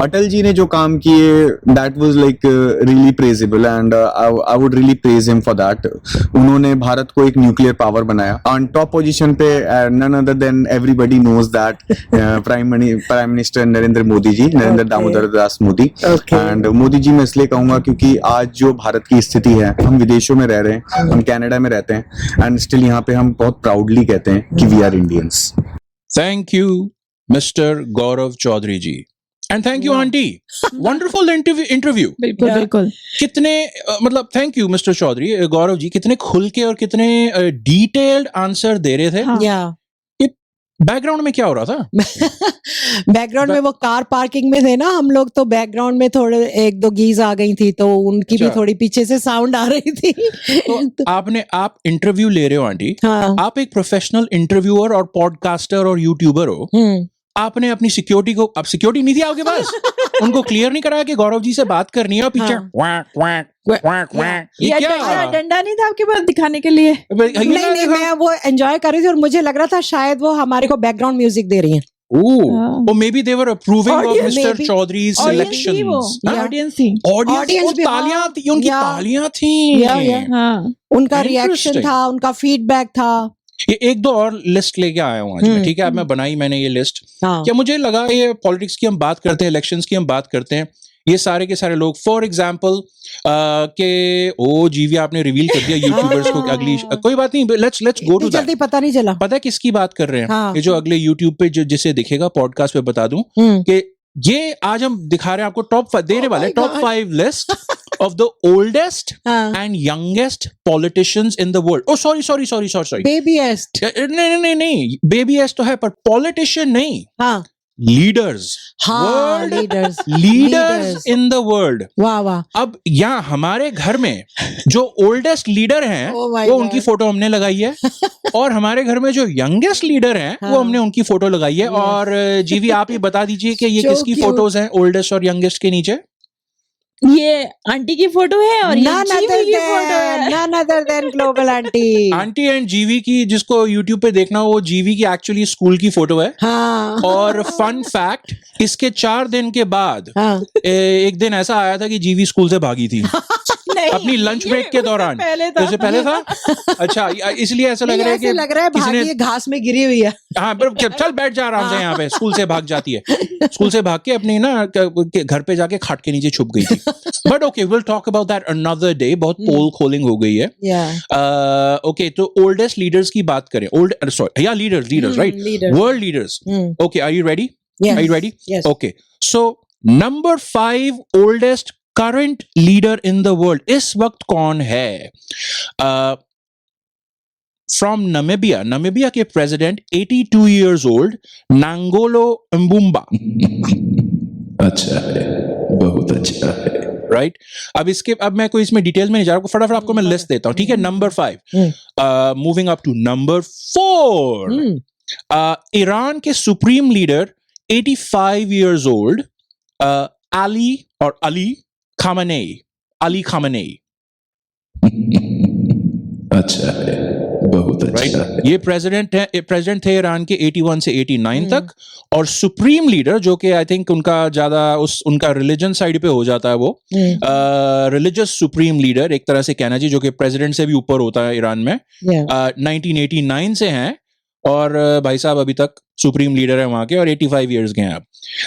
अटल जी ने जो काम किए that was like really praisable and I would really praise him for that. उन्होंने भारत को एक न्यूक्लियर पावर बनाया। ऑन टॉप पोजीशन पे none other than everybody knows that prime minister Narendra Modi ji, Narendra Damodar Das Modi. And Modi ji मैं इसलिए कहूंगा क्योंकि आज जो भारत की स्थिति है, हम विदेशों में रह रहे हैं, हम कनाडा में रहते हैं एंड स्टिल यहाँ पे हम बहुत प्राउडली कहते हैं कि we are Indians. Thank you, Mr. Gaurav Chaudhary ji. And thank you, Auntie. Wonderful interview. बिल्कुल बिल्कुल। कितने मतलब thank you mister Chaudhary, Gaurav ji कितने खुल के और कितने डिटेल्ड आंसर दे रहे थे। हाँ। या बैकग्राउंड में क्या हो रहा था? बैकग्राउंड में वो कार पार्किंग में थे ना हम लोग, तो बैकग्राउंड में थोड़े एक दो गीज आ गई थी, तो उनकी भी अच्छा। थोड़ी पीछे से साउंड आ रही थी। तो आप इंटरव्यू ले रहे हो आंटी, हाँ। आप एक प्रोफेशनल इंटरव्यूअर और पॉडकास्टर और यूट्यूबर हो। आपने अपनी सिक्योरिटी को, अब सिक्योरिटी नहीं थी आपके पास, उनको क्लियर नहीं कराया कि गौरव जी से बात करनी है और पीछे हाँ। क्वैक क्वैक क्वैक क्वैक, ये या क्या? डंडा नहीं था आपके पास दिखाने के लिए? नहीं, मैं वो एंजॉय कर रही थी और मुझे लग रहा था शायद वो हमारे को बैकग्राउंड म्यूजिक दे रही हैं। Oh, or maybe they were approving of Audience, Mr. maybe. Chaudhary's audience थी वो, selections. ऑडियंस थी। Audience भी, तालियां हाँ, थी, उनकी या, तालियां थी। या। हाँ। उनका रिएक्शन Interesting. था, उनका फीडबैक था। ये एक दो और लिस्ट लेके आया हूँ आज मैं, ठीक है? अब मैं बनाई मैंने ये लिस्ट। हाँ। क्या मुझे लगा ये पॉलिटिक्स की हम बात करते हैं, इलेक्शंस की हम बात करते हैं, ये सारे के सारे लोग फॉर एग्जाम्पल के ओ जीवी आपने रिवील कर दिया यूट्यूबर्स को कि अगली, कोई बात नहीं, लेट्स गो टू जल्दी दैट। पता नहीं चला। पता है किसकी बात कर रहे हैं? हाँ। ये जो अगले यूट्यूब पे जो जिसे दिखेगा पॉडकास्ट पे बता दूं कि ये आज हम दिखा रहे हैं आपको टॉप देने वाले my top God. 5 list of the oldest हाँ। And youngest politicians in the world. Oh sorry babiest. नहीं बेबीएस्ट तो है पर पॉलिटिशियन नहीं, हाँ लीडर्स, हाँ, leaders leaders in the world. वाह वाह। अब यहाँ हमारे घर में जो ओल्डेस्ट लीडर हैं Oh my वो God. उनकी फोटो हमने लगाई है और हमारे घर में जो यंगेस्ट लीडर हैं वो हाँ. हमने उनकी फोटो लगाई है। Yes. और जीवी आप ही बता दीजिए कि ये So किसकी cute. फोटोज हैं ओल्डेस्ट और यंगेस्ट के नीचे? ये आंटी की फोटो है और ये None जीवी other की फोटो than, है। none other than Global Auntie। Aunty and जीवी की, जिसको यूट्यूब पे देखना हो, वो जीवी की एक्चुअली स्कूल की फोटो है। हाँ। और फन फैक्ट, इसके 4 दिन के बाद हाँ। एक दिन ऐसा आया था कि जीवी स्कूल से भागी थी नहीं, अपनी लंच ये ब्रेक के उससे दौरान। पहले था। उससे पहले था? अच्छा, इसलिए ऐसा लग नहीं, रहा है ऐसे कि लग रहा है किसी भागी ने, है, घास में गिरी हुई है। हाँ पर चल बैठ जा आराम से, यहाँ पे स्कूल से भाग जाती है, स्कूल से भाग के अपनी ना घर पे जाके खाट के नीचे छुप गई थी। But okay, will talk about that another day. बहुत पोल खोलिंग हो गई है। ओके, तो ओल्डेस्ट लीडर्स की बात करें, leaders right, leaders. World leaders. Okay, are you ready? Yes. Are you ready? Yes. Okay. So number 5 oldest current leader in the world इस वक्त कौन है? From Namibia. Namibia के president 82 years old, Nangolo Mbumba. अच्छा है, बहुत अच्छा है, राइट? अब मैं कोई इसमें डिटेल में नहीं जा रहा, फटाफट आपको मैं लिस्ट देता हूँ, ठीक है? Number 5, moving up to number 4, Iran के supreme leader 85 years old, Ali Khamenei. अच्छा है, बहुत अच्छा है। ये प्रेसिडेंट थे ईरान के 81 से 89 तक। और सुप्रीम लीडर जो कि आई थिंक उनका ज्यादा उनका रिलीजन साइड पे हो जाता है, वो रिलीजियस सुप्रीम लीडर एक तरह से कहना चाहिए, जो कि प्रेसिडेंट से भी ऊपर होता है ईरान में, 1989 से हैं और भाई साहब अभी तक सुप्रीम लीडर है वहां के और 85 इयर्स के हैं अब।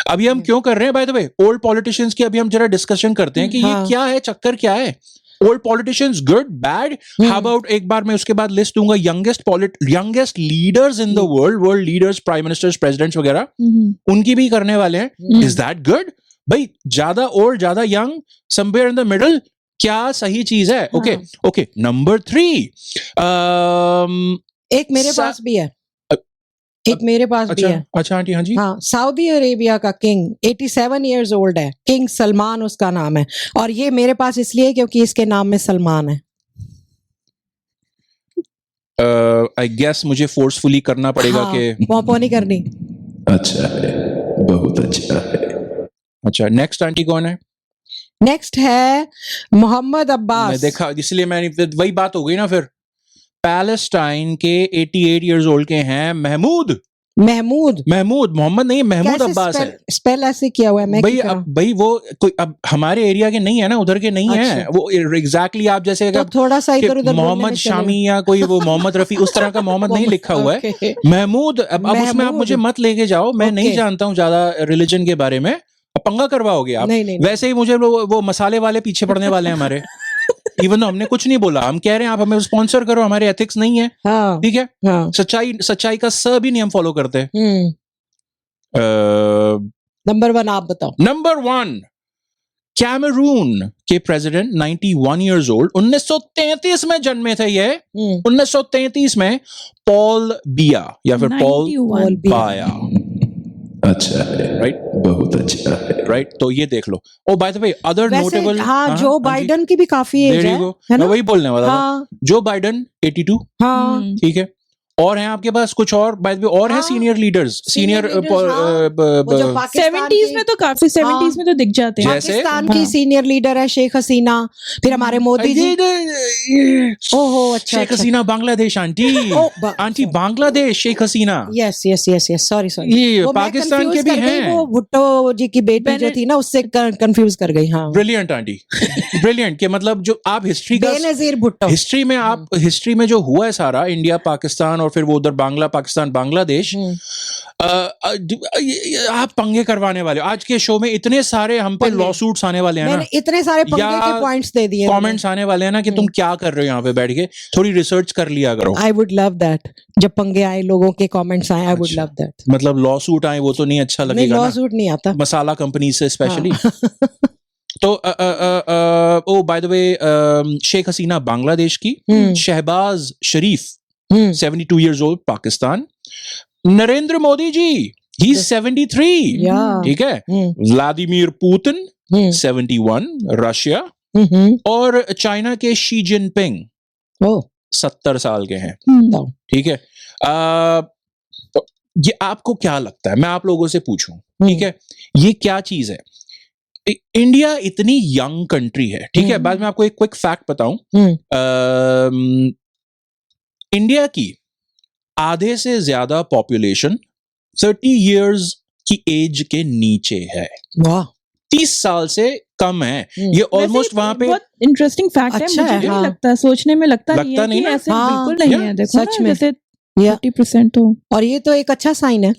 अभी हम क्यों कर रहे हैं by the way old politicians की, अभी हम जरा डिस्कशन करते हैं कि ये हाँ। क्या है, चक्कर क्या है। Old politicians good bad, how about एक बार मैं उसके बाद लिस्ट दूंगा youngest leaders in the world leaders, prime ministers, presidents वगैरह, उनकी भी करने वाले हैं। इज दैट गुड भाई? ज्यादा ओल्ड ज्यादा young, somewhere in the middle, क्या सही चीज है? ओके ओके, नंबर 3 एक मेरे पास भी है, एक मेरे पास भी है। अच्छा आंटी, हाँ जी। हाँ, सऊदी अरेबिया का किंग 87 इयर्स ओल्ड है, किंग सलमान उसका नाम है, और ये मेरे पास इसलिए क्योंकि इसके नाम में सलमान है। आई गेस मुझे फोर्सफुली करना पड़ेगा हाँ, कि पॉपो नहीं करनी। अच्छा है, बहुत अच्छा है। अच्छा, नेक्स्ट आंटी कौन है? नेक्स्ट है मोहम्मद मैं अब्बास। देखा, इसलिए मैंने, वही बात हो गई ना फिर। पैलेस्टाइन के 88 इयर्स ओल्ड के हैं महमूद मोहम्मद नहीं, महमूद कैसे अब्बास है स्पेल ऐसे किया हुआ है मैं भाई। अब भाई वो कोई अब हमारे एरिया के नहीं है ना, उधर के नहीं है अच्छा। वो एग्जैक्टली। आप जैसे तो अगर थोड़ा सा कि इधर उधर मोहम्मद शामी या कोई वो मोहम्मद रफी उस तरह का मोहम्मद नहीं लिखा हुआ है। Okay. महमूद, अब उसमें आप महमूद। मुझे मत लेके जाओ, मैं नहीं Okay. जानता हूँ ज्यादा रिलीजन के बारे में, अब पंगा करवाओगे आप। नहीं, नहीं, वैसे ही मुझे वो मसाले वाले पीछे पड़ने वाले हैं हमारे। इवन हमने कुछ नहीं बोला, हम कह रहे हैं आप हमें स्पॉन्सर करो, हमारे एथिक्स नहीं है, हाँ, ठीक है। हाँ, सच्चाई का स भी नहीं हम फॉलो करते। नंबर 1 आप बताओ। नंबर 1, कैमरून के प्रेसिडेंट 91 इयर्स ओल्ड, 1933 में जन्मे थे ये। 1933 में पॉल बिया या फिर पॉल 91 बाया, अच्छा है, राइट, बहुत अच्छा है। राइट। तो ये देख लो। ओ बाय द वे अदर वैसे नोटेबल, हाँ, जो बाइडन की भी काफी एज है मैं ना? वही बोलने वाला था। हाँ, जो बाइडन 82, हाँ, ठीक है। और हैं आपके पास कुछ और बाय द वे और हैं हाँ, सीनियर लीडर्स, सीनियर leaders, हाँ। वो जो पाकिस्तान 70s की- में तो काफी 70s में तो दिख जाते हैं। जैसे? पाकिस्तान हाँ। की सीनियर लीडर है शेख हसीना, फिर हमारे मोदी जी। ओहो, अच्छा, Sheikh Hasina Bangladesh aunty, aunty Bangladesh Sheikh Hasina. Yes yes yes yes, sorry sorry, ये वो मैं पाकिस्तान confuse के भी कर गई, हैं। वो भुट्टो जी की बेटी जो थी ना, उससे कंफ्यूज कर गई। हाँ, ब्रिलियंट आंटी, ब्रिलियंट के मतलब जो आप हिस्ट्री का, बेनजीर भुट्टो। हिस्ट्री में आप हिस्ट्री में जो हुआ है सारा, इंडिया पाकिस्तान और फिर वो उधर पाकिस्तान बांग्लादेश, आप पंगे करवाने वाले हो। आज के शो में इतने सारे हम पे लॉ सूट्स आने वाले हैं ना, मैंने इतने सारे पंगे या के पॉइंट्स दे दिए। कमेंट्स आने वाले हैं ना कि तुम क्या कर रहे हो यहाँ पे बैठ के, थोड़ी रिसर्च कर लिया करो। आई वुड लव दैट, जब पंगे आए, लोगों के कमेंट्स आए, आई वुड अच्छा। Love that. मतलब लॉ सूट आए वो तो नहीं अच्छा नहीं, लगेगा लॉ ना, सूट नहीं आता। मसाला कंपनी से स्पेशली। हाँ। तो ओ by the way Sheikh Hasina Bangladesh की, शहबाज शरीफ 72 इयर्स ओल्ड पाकिस्तान, नरेंद्र मोदी जी ही 73, Yeah. ठीक है, व्लादिमीर पुतिन 71 रशिया, और चाइना के शी जिनपिंग 70 साल के हैं, ठीक है। तो ये आपको क्या लगता है, मैं आप लोगों से पूछूं, ठीक है, ये क्या चीज है? इंडिया इतनी यंग कंट्री है, ठीक है। बाद में आपको एक क्विक फैक्ट बताऊं, इंडिया की आधे से ज्यादा पॉपुलेशन 30 इयर्स की एज के नीचे है, वाह, 30 साल से कम है। ये ऑलमोस्ट वहां पे बहुत इंटरेस्टिंग फैक्ट है, अच्छा मुझे है, नहीं हाँ। लगता, सोचने में लगता नहीं लगता है नहीं कि ना? ऐसे हाँ, बिल्कुल नहीं या, है। देखो सच ना, में। जैसे या। 30% तो, और ये तो एक अच्छा साइन है,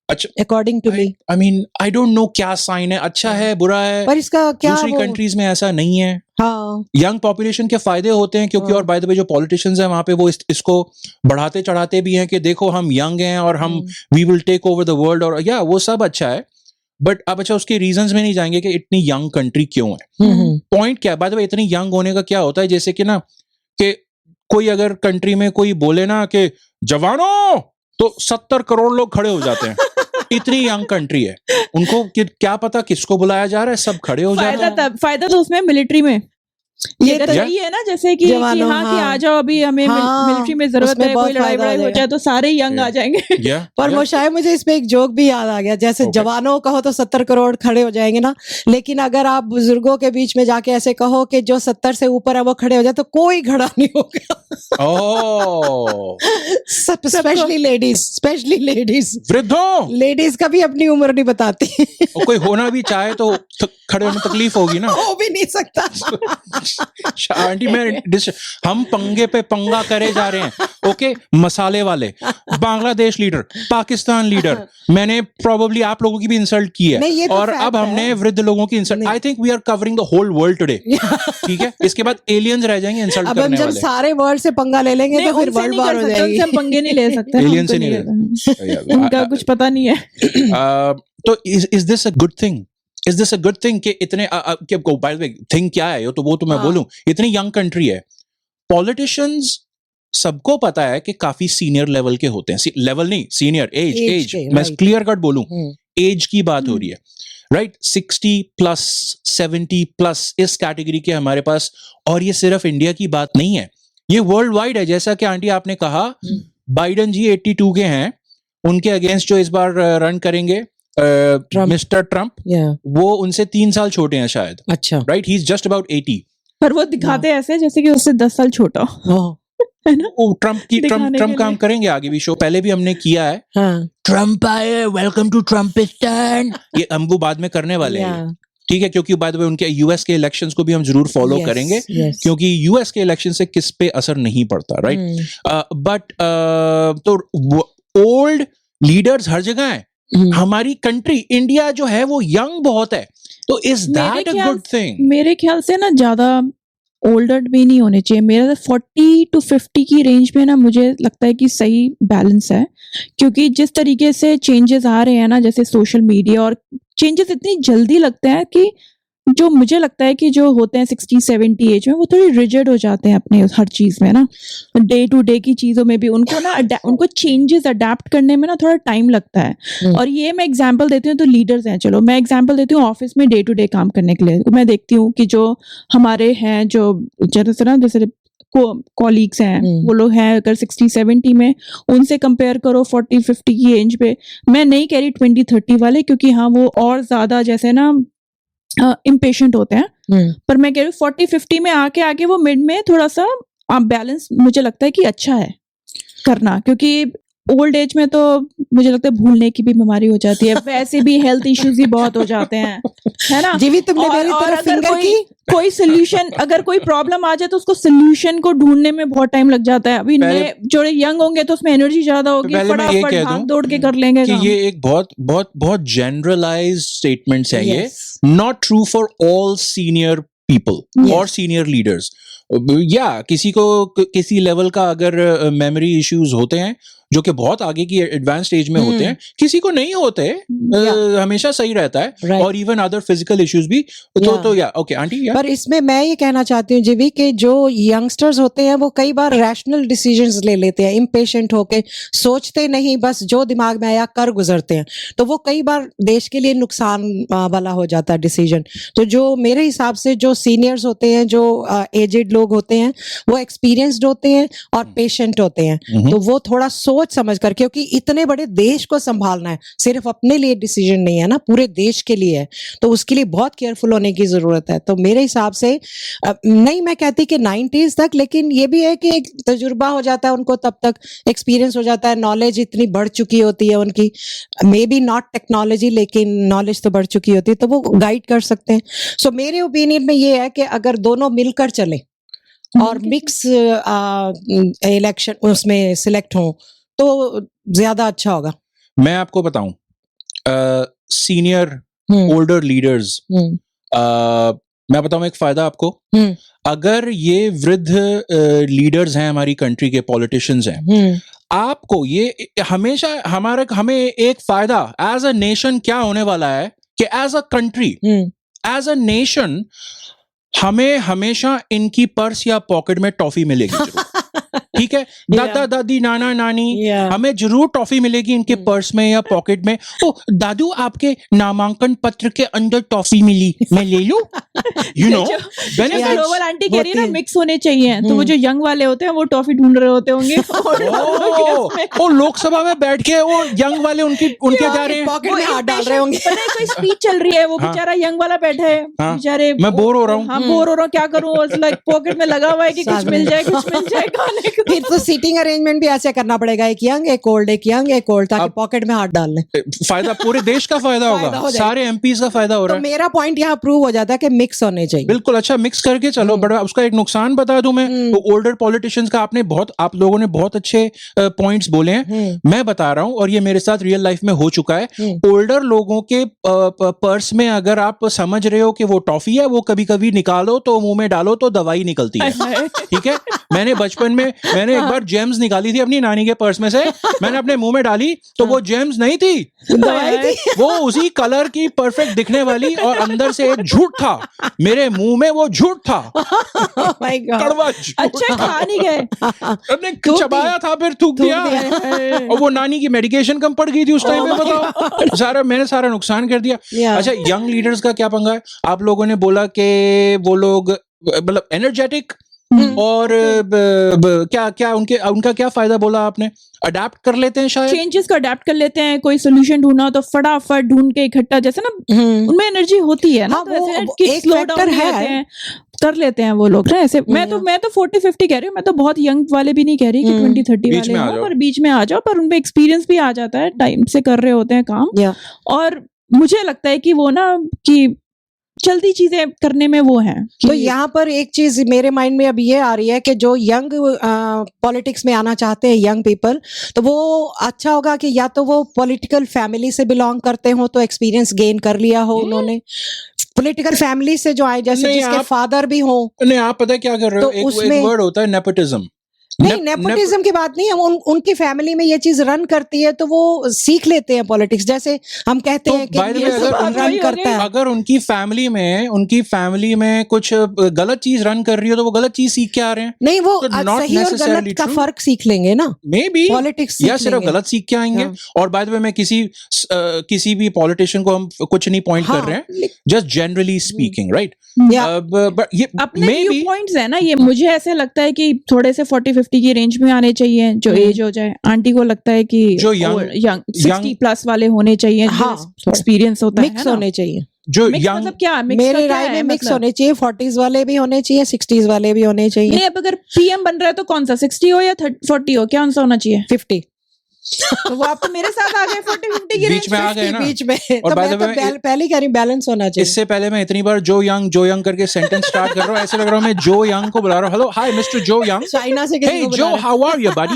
अच्छा, according to me. I mean I don't know क्या साइन है, अच्छा है बुरा है, पर इसका क्या दूसरी वो- कंट्रीज में ऐसा नहीं है। हाँ, यंग पॉपुलेशन के फायदे होते हैं क्योंकि, और बाय द वे जो पॉलिटिशियंस हैं वहां पे वो इसको बढ़ाते चढ़ाते भी हैं कि देखो हम यंग हैं और हम we will take over the world, और या वो सब अच्छा है। बट अब अच्छा, उसके रीजंस में नहीं जाएंगे कि इतनी यंग कंट्री क्यों है, पॉइंट क्या है। बाय द वे इतनी यंग होने का क्या होता है, जैसे कि ना कि कोई अगर कंट्री में कोई बोले ना कि जवानों, तो 70 करोड़ लोग खड़े हो जाते हैं। इतनी यंग कंट्री है, उनको क्या पता किसको बुलाया जा रहा है, सब खड़े हो जाते हैं। फायदा तो उसमें मिलिट्री में ये तो यही है ना, जैसे कि जवानों, हाँ कि हाँ। आ जाओ, अभी हमें हाँ, मिलिट्री में जरूरत उसमें है, बहुत कोई लड़ाई फायदा वड़ाई हो हो जाए तो सारे यंग आ जाएंगे। पर वो शायद मुझे इसमें एक जोक भी याद आ गया, जैसे Okay. जवानों कहो तो 70 करोड़ खड़े हो जाएंगे ना, लेकिन अगर आप बुजुर्गों के बीच में जाके ऐसे कहो कि जो 70 से ऊपर है वो खड़े हो जाए, तो कोई खड़ा नहीं होगा। ओह, स्पेशली लेडीज वृद्धों, लेडीज का भी अपनी उम्र नहीं बताती। और कोई होना भी चाहे तो खड़े होने में तकलीफ होगी ना। हो भी नहीं सकता। आंटी हम पंगे पे पंगा करे जा रहे हैं। ओके, मसाले वाले, बांग्लादेश लीडर, पाकिस्तान लीडर, मैंने प्रोबेबली आप लोगों की भी इंसल्ट की नहीं, ये है, तो और fact अब हमने है। वृद्ध लोगों की insult. I think we are covering the whole world today. ठीक है, इसके बाद एलियंस रह जाएंगे इंसल्ट अब हम करने जब वाले। सारे वर्ल्ड से पंगा ले लेंगे तो फिर उनसे वर्ल्ड नहीं वॉर कर हो सकते, उनसे जाएगी। हम पंगे नहीं ले सकते। Alien हमको से नहीं नहीं रहता। उनका कुछ पता नहीं है। तो is this a good thing? Is this a good thing कि इतने बाय द वे थिंग क्या है वो तो मैं हाँ। बोलूं, इतनी यंग कंट्री है, पॉलिटिशियंस सबको पता है कि काफी सीनियर लेवल के होते हैं। लेवल नहीं, सीनियर, Age एज के, मैं right. क्लियर कट बोलूं, हम्म, एज की बात हो रही है, राइट? 60 प्लस 70 प्लस इस कैटेगरी के हमारे पास, और ये सिर्फ इंडिया की बात नहीं है, ये वर्ल्ड वाइड है। जैसा कि आंटी आपने कहा, बाइडन जी 82 के हैं, उनके अगेंस्ट जो इस बार रन करेंगे मिस्टर ट्रम्प, yeah, वो उनसे 3 साल छोटे हैं शायद, अच्छा। Right? He is just about 80। पर वो दिखाते ऐसे जैसे कि उससे 10 साल छोटा हो, ओह, है ना? वो ट्रम्प दिखाने के काम लिए। करेंगे आगे भी, शो पहले भी हमने किया है। हाँ, ट्रम्प आए, वेलकम टू ट्रम्पिस्तान, ये हमको बाद में करने वाले हैं। yeah, ठीक है, क्योंकि बाद में उनके यूएस के इलेक्शंस को भी हम जरूर फॉलो yes, करेंगे, yes. क्योंकि यूएस के इलेक्शन से किस पे असर नहीं पड़ता, राइट? हम्म, बट तो ओल्ड लीडर्स हर जगह हैं। हम्म, हमारी कंट्री इंडिया जो है वो यंग बहुत है, तो इज मेरे दैट अ ख्याल- गुड थिंग? मेरे ख्याल से ना ज्यादा ओल्डर भी नहीं होने चाहिए। मेरा 40 to 50 की रेंज में ना मुझे लगता है कि सही बैलेंस है, क्योंकि जिस तरीके से चेंजेस आ रहे हैं ना, जैसे सोशल मीडिया, और चेंजेस इतनी जल्दी लगते हैं कि जो मुझे लगता है कि जो होते हैं 60-70 एज में, वो थोड़ी रिजिड हो जाते हैं अपने हर चीज में ना, डे टू डे की चीजों में भी उनको ना उनको चेंजेस अडेप्ट करने में ना थोड़ा टाइम लगता है। और ये मैं एग्जांपल देती हूँ, तो लीडर्स हैं, चलो मैं एग्जांपल देती हूँ ऑफिस में डे टू डे काम करने के लिए। तो मैं देखती हूँ कि जो हमारे हैं, जो जैसे कॉलीग्स हैं, वो लोग हैं अगर 60-70 में, उनसे कंपेयर करो 40-50 की एज पे। मैं नहीं कह रही 20-30 वाले, क्योंकि हाँ वो और ज्यादा जैसे ना इम्पेशेंट होते हैं, पर मैं कह रही हूँ 40-50 में आके वो मिड में थोड़ा सा बैलेंस मुझे लगता है कि अच्छा है करना, क्योंकि ओल्ड एज में तो मुझे लगता है भूलने की भी बीमारी हो जाती है, वैसे भी हेल्थ इश्यूज भी बहुत हो जाते हैं, है ना? जीवी, तुमने और- मेरी और तरफ अगर फिंगर की? कोई सोल्यूशन, अगर कोई प्रॉब्लम आ जाए तो उसको सोल्यूशन को ढूंढने में बहुत टाइम लग जाता है। अभी पहले- नए जो यंग होंगे तो उसमें एनर्जी ज्यादा होगी, पहले मैं ये फटाफट कह भाग दूं दौड़ के कर लेंगे कि काम। ये एक बहुत जनरलाइज्ड स्टेटमेंट्स है, ये Yes. Not true for all senior people और सीनियर लीडर्स। या किसी लेवल का अगर मेमोरी इश्यूज होते हैं, जो कि बहुत आगे की एडवांस स्टेज में होते हैं, किसी को नहीं होते, हमेशा सही रहता है, Right. और इवन अदर फिजिकल इश्यूज भी। तो या ओके आंटी, या पर इसमें मैं ये कहना चाहती हूँ जीवी, कि जो यंगस्टर्स होते हैं वो कई बार रैशनल डिसीजंस ले लेते हैं, इम्पेशेंट होके सोचते नहीं, बस जो दिमाग में आया कर गुजरते हैं, तो वो कई बार देश के लिए नुकसान वाला हो जाता है डिसीजन। तो जो मेरे हिसाब से जो सीनियर्स होते हैं, जो एजेड लोग होते हैं, वो एक्सपीरियंस्ड होते हैं और पेशेंट होते हैं, तो वो थोड़ा सोच समझ कर, क्योंकि इतने बड़े देश को संभालना है, सिर्फ अपने लिए डिसीजन नहीं है ना, पूरे देश के लिए है, तो उसके लिए बहुत केयरफुल होने की जरूरत है। तो मेरे हिसाब से नहीं मैं कहती कि 90s तक, लेकिन ये भी है कि एक तजुर्बा हो जाता है उनको, तब तक एक्सपीरियंस हो जाता है, नॉलेज इतनी बढ़ चुकी होती है उनकी, मे बी नॉट टेक्नोलॉजी लेकिन नॉलेज तो बढ़ चुकी होती है, तो वो गाइड कर सकते हैं। सो मेरे ओपिनियन में ये है कि अगर दोनों मिलकर चले और मिक्स इलेक्शन उसमें सिलेक्ट हों तो ज्यादा अच्छा होगा। मैं आपको बताऊं, सीनियर ओल्डर लीडर्स, मैं बताऊं एक फायदा आपको, अगर ये वृद्ध लीडर्स हैं, हमारी कंट्री के पॉलिटिशियंस हैं, आपको ये हमेशा हमें एक फायदा एज अ नेशन क्या होने वाला है कि as a country, as a nation, हमें हमेशा इनकी पर्स या पॉकेट में टॉफी मिलेगी जरूर। ठीक है, दादा दादी नाना नानी, हमें जरूर टॉफी मिलेगी इनके पर्स में या पॉकेट में। ओ दादू, आपके नामांकन पत्र के अंदर टॉफी मिली, मैं ले लूं? यू नो, ग्लोबल आंटी कह रही है ना मिक्स होने चाहिए, तो वो जो यंग वाले होते हैं वो टॉफी ढूंढ रहे होते होंगे, ओ लोकसभा में बैठ के वो यंग वाले उनके जा रहे हैं, पॉकेट में हाथ डाल रहे होंगे। पता है कोई स्पीच चल रही है, वो बेचारा यंग वाला बैठा है, बेचारे मैं बोर हो रहा हूँ, हाँ बोर हो रहा हूँ, क्या करूँ, लाइक पॉकेट में लगा हुआ है कि कुछ मिल जाए, कुछ मिल जाए खाने फिर तो सीटिंग अरेंजमेंट भी ऐसे करना पड़ेगा, एक यंग एक ओल्ड, एक यंग एक ओल्ड, ताकि पॉकेट में हाथ डाल लें। फायदा पूरे देश का फायदा फायदा होगा, हो जाएगा। सारे एमपीज का फायदा हो तो रहा है। मेरा पॉइंट यहाँ प्रूव हो जाता है कि मिक्स होने चाहिए। बिल्कुल, अच्छा मिक्स करके चलो, बट उसका एक नुकसान बता दूं मैं, ओल्डर पॉलिटिशियंस का आप लोगों ने बहुत अच्छे पॉइंट्स बोले हैं, मैं बता रहा हूं, और ये मेरे साथ रियल लाइफ में हो चुका है। ओल्डर लोगों के पर्स में अगर आप समझ रहे हो कि वो टॉफी है, वो कभी कभी निकालो तो मुंह में डालो तो दवाई निकलती है, ठीक है। मैंने बचपन में मैंने एक बार जेम्स निकाली थी अपनी नानी के पर्स में से, मैंने अपने मुंह में डाली तो वो जेम्स नहीं थी, दवाई थी। वो उसी कलर की परफेक्ट दिखने वाली, और अंदर से एक झूठ था, मेरे मुंह में वो झूठ था, Oh my God. कड़वा झूठ अच्छा, था। खा नहीं गए? हमने चबाया था, फिर थूक दिया, और वो नानी की मेडिकेशन कम पड़ गई थी उस टाइम में, बताओ, मैंने सारा नुकसान कर दिया। Yeah. अच्छा, यंग लीडर्स का क्या पंगा है? आप लोगों ने बोला कि वो लोग मतलब एनर्जेटिक, और क्या क्या उनका क्या फायदा बोला आपने? अडेप्ट कर लेते हैं शायद, चेंजेस को अडेप्ट कर लेते हैं, कोई सोल्यूशन ढूंढना हो तो फटाफट ढूंढ के इकट्ठा, जैसे ना उनमें एनर्जी होती है ना, हाँ, तो वो ऐसे कि एक slow factor down है। लेते हैं, कर लेते हैं वो लोग ना ऐसे। मैं तो 40-50 कह रही हूँ, मैं तो बहुत यंग वाले भी नहीं कह रही कि 20-30 बीच वाले में आ हो, जाओ। पर बीच में आ जाओ, पर उनमें एक्सपीरियंस भी आ जाता है, टाइम से कर रहे होते हैं काम, Yeah. और मुझे लगता है कि वो ना कि जल्दी चीजें करने में वो है कि तो यहाँ पर एक चीज मेरे माइंड में अब ये आ रही है कि जो यंग पॉलिटिक्स में आना चाहते हैं, यंग पीपल, तो वो अच्छा होगा कि या तो वो पॉलिटिकल फैमिली से बिलोंग करते हो, तो एक्सपीरियंस गेन कर लिया हो उन्होंने, पॉलिटिकल फैमिली से जो आए, जैसे नहीं, जिसके आप- फादर भी हो। नहीं, आप पता है क्या कर रहे हो? तो एक उसमें- वर्ड होता है नेपोटिज्म। नहीं, नेपोटिज्म की बात नहीं है, उनकी फैमिली में ये चीज रन करती है तो वो सीख लेते हैं पॉलिटिक्स, जैसे हम कहते तो हैं कि by the way, ये सब अगर- रन करता है। अगर उनकी फैमिली में कुछ गलत चीज रन कर रही हो, तो वो गलत चीज सीख के आ रहे हैं। नहीं, वो तो not सही और necessarily गलत का true. फर्क सीख लेंगे ना, मे बी पॉलिटिक्स या सिर्फ गलत सीख के आएंगे। हाँ। और बाय द वे, मैं किसी भी पॉलिटिशियन को हम कुछ नहीं पॉइंट कर रहे हैं, just generally speaking, right? But ये अपने मे व्यू बी पॉइंट्स है ना, ये मुझे ऐसे लगता है कि थोड़े से 40-50 की रेंज में आने चाहिए, जो एज हो जाए। आंटी को लगता है कि जो young 60 प्लस वाले होने चाहिए, हाँ, एक्सपीरियंस होता मिक्स है ना। होने चाहिए। जो मिक्स यंग मतलब क्या? मिक्स मेरे राय में मिक्स होने चाहिए, 40s वाले भी होने चाहिए, 60s वाले भी होने चाहिए, नहीं, अब अगर पीएम बन रहा है तो कौन सा 60 हो या 40 हो, क्या होना चाहिए? 50 तो वो आप तो मेरे साथ आ गए 40-50 की बीच रेंज में आ गए ना। बीच में। और तो by मैं the तो way, पहले कह रही बैलेंस होना चाहिए। इससे पहले मैं इतनी बार जो यंग करके सेंटेंस स्टार्ट कर रहा हूँ, ऐसे लग रहा हूँ मैं जो यंग को बुला रहा हूँ। हेलो, हाय मिस्टर जो यंग। चाइना से किसी Hey को बुला Joe, रहे हैं। how are you,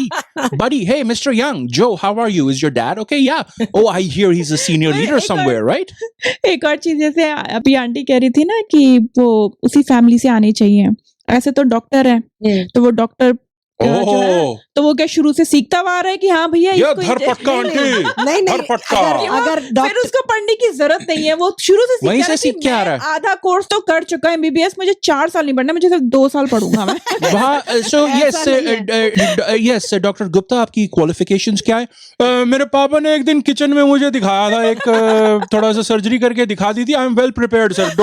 buddy? Hey Mr. Young, Joe, how are you? Is your dad okay? Yeah. Oh, I hear he's a senior नहीं, leader एक somewhere, right? एक और चीज, जैसे अभी आंटी कह रही थी ना कि वो उसी फैमिली से आनी चाहिए, ऐसे तो डॉक्टर है, तो वो डॉक्टर जो है, Oh, तो वो क्या शुरू से सीखता हुआ आ रहा है कि हाँ भैया ये इसको धरपटका नहीं, आंटी, नहीं, धरपटका। अगर फिर डॉक्टर उसको पढ़ने की जरूरत नहीं है, वो शुरू से वहीं सीखता से है सीख कि के आ मैं रहा है। आधा कोर्स तो कर चुका है एमबीबीएस, मुझे 4 साल नहीं पढ़ना, मुझे सिर्फ 2 साल पढ़ूंगा मैं। वहाँ so yes, नहीं yes, डॉक्टर गुप्ता, आपकी क्वालिफिकेशंस क्या है? मेरे पापा ने एक दिन किचन में मुझे दिखाया था, एक थोड़ा सा सर्जरी करके दिखा दी थी। I am well prepared sir,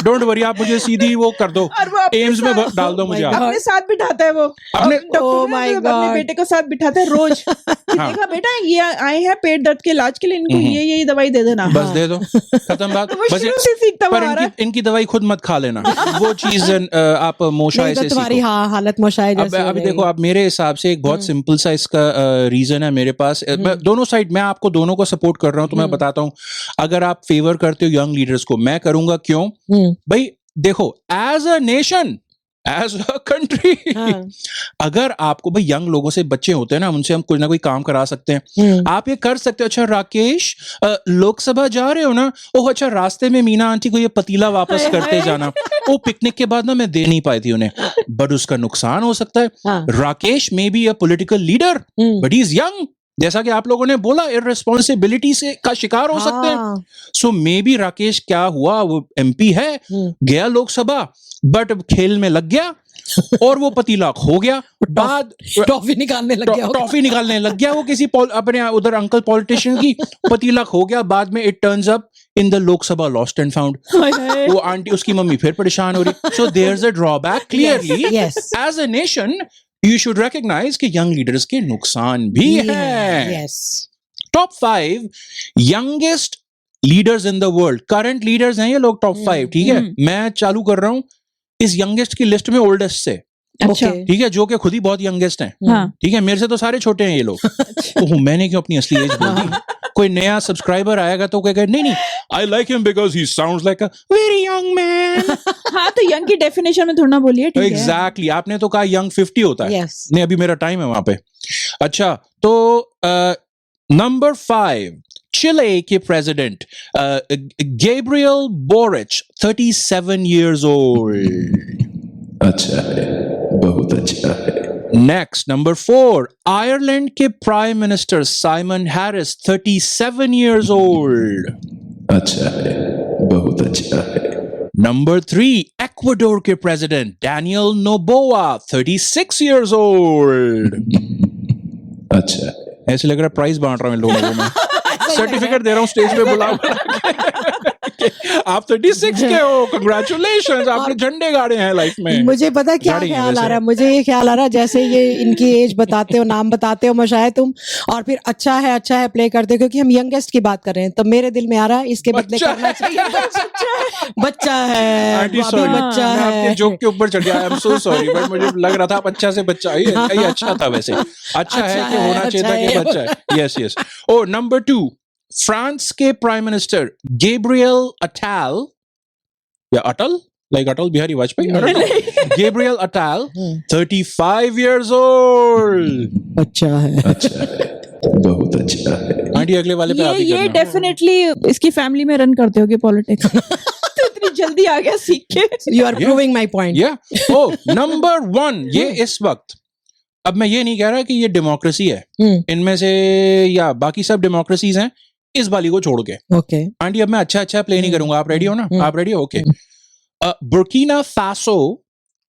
don't worry, आप मुझे सीधी वो कर दो, और वो अपने एम्स में साथ- डाल दो मुझे आप। अपने साथ बिठाता है वो, अपने- डॉक्टर Oh ना my जो अपने God. बेटे को साथ बिठाते हैं रोज। हाँ। देखा बेटा, ये आए हैं पेट दर्द के इलाज के लिए, इनको ये दवाई दे देना। बस दे दो, खत्म बात। तो वो बस शुरू से सीखता हुआ पर आ रहा है। इनकी दवाई खुद मत खा लेना, वो चीज आप मोशाए नहीं तो से तुम्हारी सीखो। हाँ हालत मोशाए अब जैसे हो अभी जाएगी। देखो, आप मेरे हिसाब से एक बहुत सिंपल सा इसका रीजन है मेरे पास। मैं दोनों साइड, मैं आपको दोनों को सपोर्ट कर रहा हूं, तो मैं बताता हूं। अगर आप फेवर करते हो यंग लीडर्स को, मैं करूंगा। क्यों भाई? देखो, as a nation, as a country, हाँ। अगर आपको भाई यंग लोगों से, बच्चे होते हैं ना, उनसे हम कोई ना कोई काम करा सकते हैं। आप ये कर सकते हो। अच्छा राकेश, लोकसभा जा रहे हो ना? ओह अच्छा, रास्ते में मीना आंटी को ये पतीला वापस करते जाना। वो पिकनिक के बाद ना मैं दे नहीं पाई थी उन्हें, बट उसका नुकसान हो सकता है। हाँ। Rakesh may be a political leader, but he is young, जैसा कि आप लोगों ने बोला, इररिस्पॉन्सिबिलिटी से का शिकार हो सकते हैं। हाँ। सो मे बी राकेश क्या हुआ, वो एमपी है, गया लोकसभा, बट खेल में लग गया और वो पतीला खो गया। बाद टॉफी निकालने लग गया होगा। टॉफी निकालने लग गया वो किसी अपने उधर अंकल पॉलिटिशियन की, पतीला खो गया। बाद में it turns up in the Lok Sabha lost and found. वो आंटी, उसकी मम्मी फिर परेशान हो रही। So there is a drawback clearly. Yes. As a nation you should recognise कि यंग लीडर्स के नुकसान भी हैं। Yes. Top 5 youngest leaders in the world, current leaders हैं ये लोग, टॉप 5, ठीक है। मैं चालू कर रहा हूं इस यंगेस्ट की लिस्ट में ओल्डेस्ट से। अच्छा Okay. ठीक है, जो कि खुद ही बहुत यंगेस्ट हैं, हाँ ठीक है, मेरे से तो सारे छोटे हैं ये लोग। ओह, मैंने क्यों अपनी असली एज बोल दी? कोई नया सब्सक्राइबर आएगा तो कहेगा नहीं नहीं, I like him because he sounds like a very young man. हाँ तो यंग की डेफिनेशन में थोड़ा ना बोलिए, ठीक है। एग्जैक्टली, आपने तो कहा यंग 50 होता है। Yes. नहीं, अभी मेरा टाइम है वहां पे। अच्छा, तो नंबर 5, चिले के प्रेसिडेंट गैब्रियल बोरिच, 37 years old। अच्छा है, बहुत अच्छा है। नेक्स्ट, नंबर 4, आयरलैंड के prime minister Simon Harris, 37 years old। अच्छा है, बहुत अच्छा है। नंबर 3, एक्वाडोर के president Daniel Noboa, 36 years old। अच्छा, ऐसे लग रहा है प्राइज बांट रहा हूं इन लोगों को मैं, सर्टिफिकेट दे रहा हूं स्टेज पे बुला आप 36 के हो, कंग्रेचुलेशंस, आपने झंडे गाड़े हैं लाइफ में। मुझे पता है क्या गाड़ी है ख्याल आ वैसे। रहा है, मुझे ये ख्याल आ रहा है जैसे ये इनकी एज बताते हो, नाम बताते हो मशाए तुम, और फिर अच्छा है प्ले करते हो, क्योंकि हम यंगेस्ट की बात कर रहे हैं, तो मेरे दिल में आ रहा है इसके बदले बच्चा करना चाहिए। बच्चा है, आंटी अभी सॉरी, बच्चा मैं आपके है। जोक के ऊपर चढ़ गया, I am so sorry, but मुझे लग रहा था आप अच्छा से बच्चा, ये अच्छा था वैसे, अच्छा है कि होना चाहिए था कि बच्चा है। Yes yes. Oh, number 2, France के प्राइम मिनिस्टर गैब्रियल अटाल, या Atal, like Atal Bihari Vajpayee, Gabriel Attal, 35 years old। बच्चा है। अच्छा है, बहुत अच्छा है। आंटी अगले वाले पे आप ही ये करना। डेफिनेटली इसकी फैमिली में रन करते होगे पॉलिटिक्स। तो इतनी जल्दी आ गया सीख के। You are proving my point. या ओ, नंबर 1, ये इस वक्त, अब मैं ये नहीं कह रहा कि ये डेमोक्रेसी है, इनमें से या बाकी सब डेमोक्रेसीज हैं, इस वाली को छोड़ के। ओके। आंटी अब मैं अच्छा प्ले नहीं करूंगा, आप रेडी हो ना? आप रेडी हो? ओके। बुर्किना फासो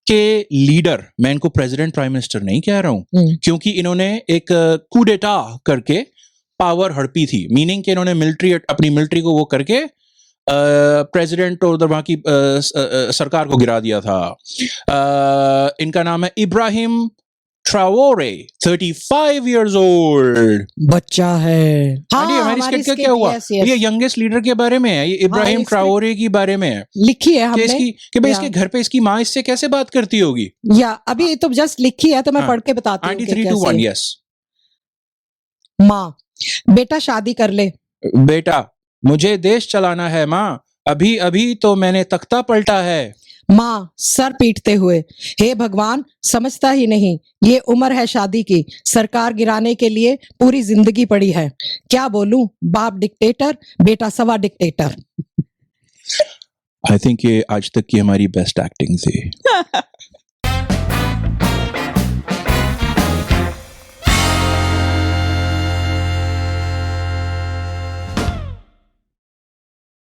के लीडर, मैं इनको प्रेसिडेंट प्राइम मिनिस्टर नहीं कह रहा हूं, क्योंकि इन्होंने एक कूडेटा करके पावर हड़पी थी, मीनिंग कि इन्होंने अपनी मिलिट्री को वो करके प्रेसिडेंट और उधर वहां की सरकार को गिरा दिया था। इनका नाम है इब्राहिम ट्राओरे, 35 years old। बच्चा है। आंटी, हमारी स्किट का क्या हुआ? ये यंगेस्ट लीडर के बारे में है, ये इब्राहिम ट्राओरे के बारे में है। लिखी है कि हमने, इसकी कि भाई इसके घर पे इसकी माँ इससे कैसे बात करती होगी? या अभी तो जस्ट लिखी है, तो मैं हाँ। पढ़ के बताती हूँ आंटी, कि 3, 2, 1, कैसे। यस। माँ, बेटा शादी कर ले। बेटा, मुझे देश चलाना है माँ, अभी अभी तो मैंने तख्ता पलटा है। माँ, सर पीटते हुए, हे भगवान, समझता ही नहीं, ये उम्र है शादी की, सरकार गिराने के लिए पूरी जिंदगी पड़ी है, क्या बोलूं, बाप डिक्टेटर, बेटा सवा डिक्टेटर। आई थिंक ये आज तक की हमारी बेस्ट एक्टिंग थी।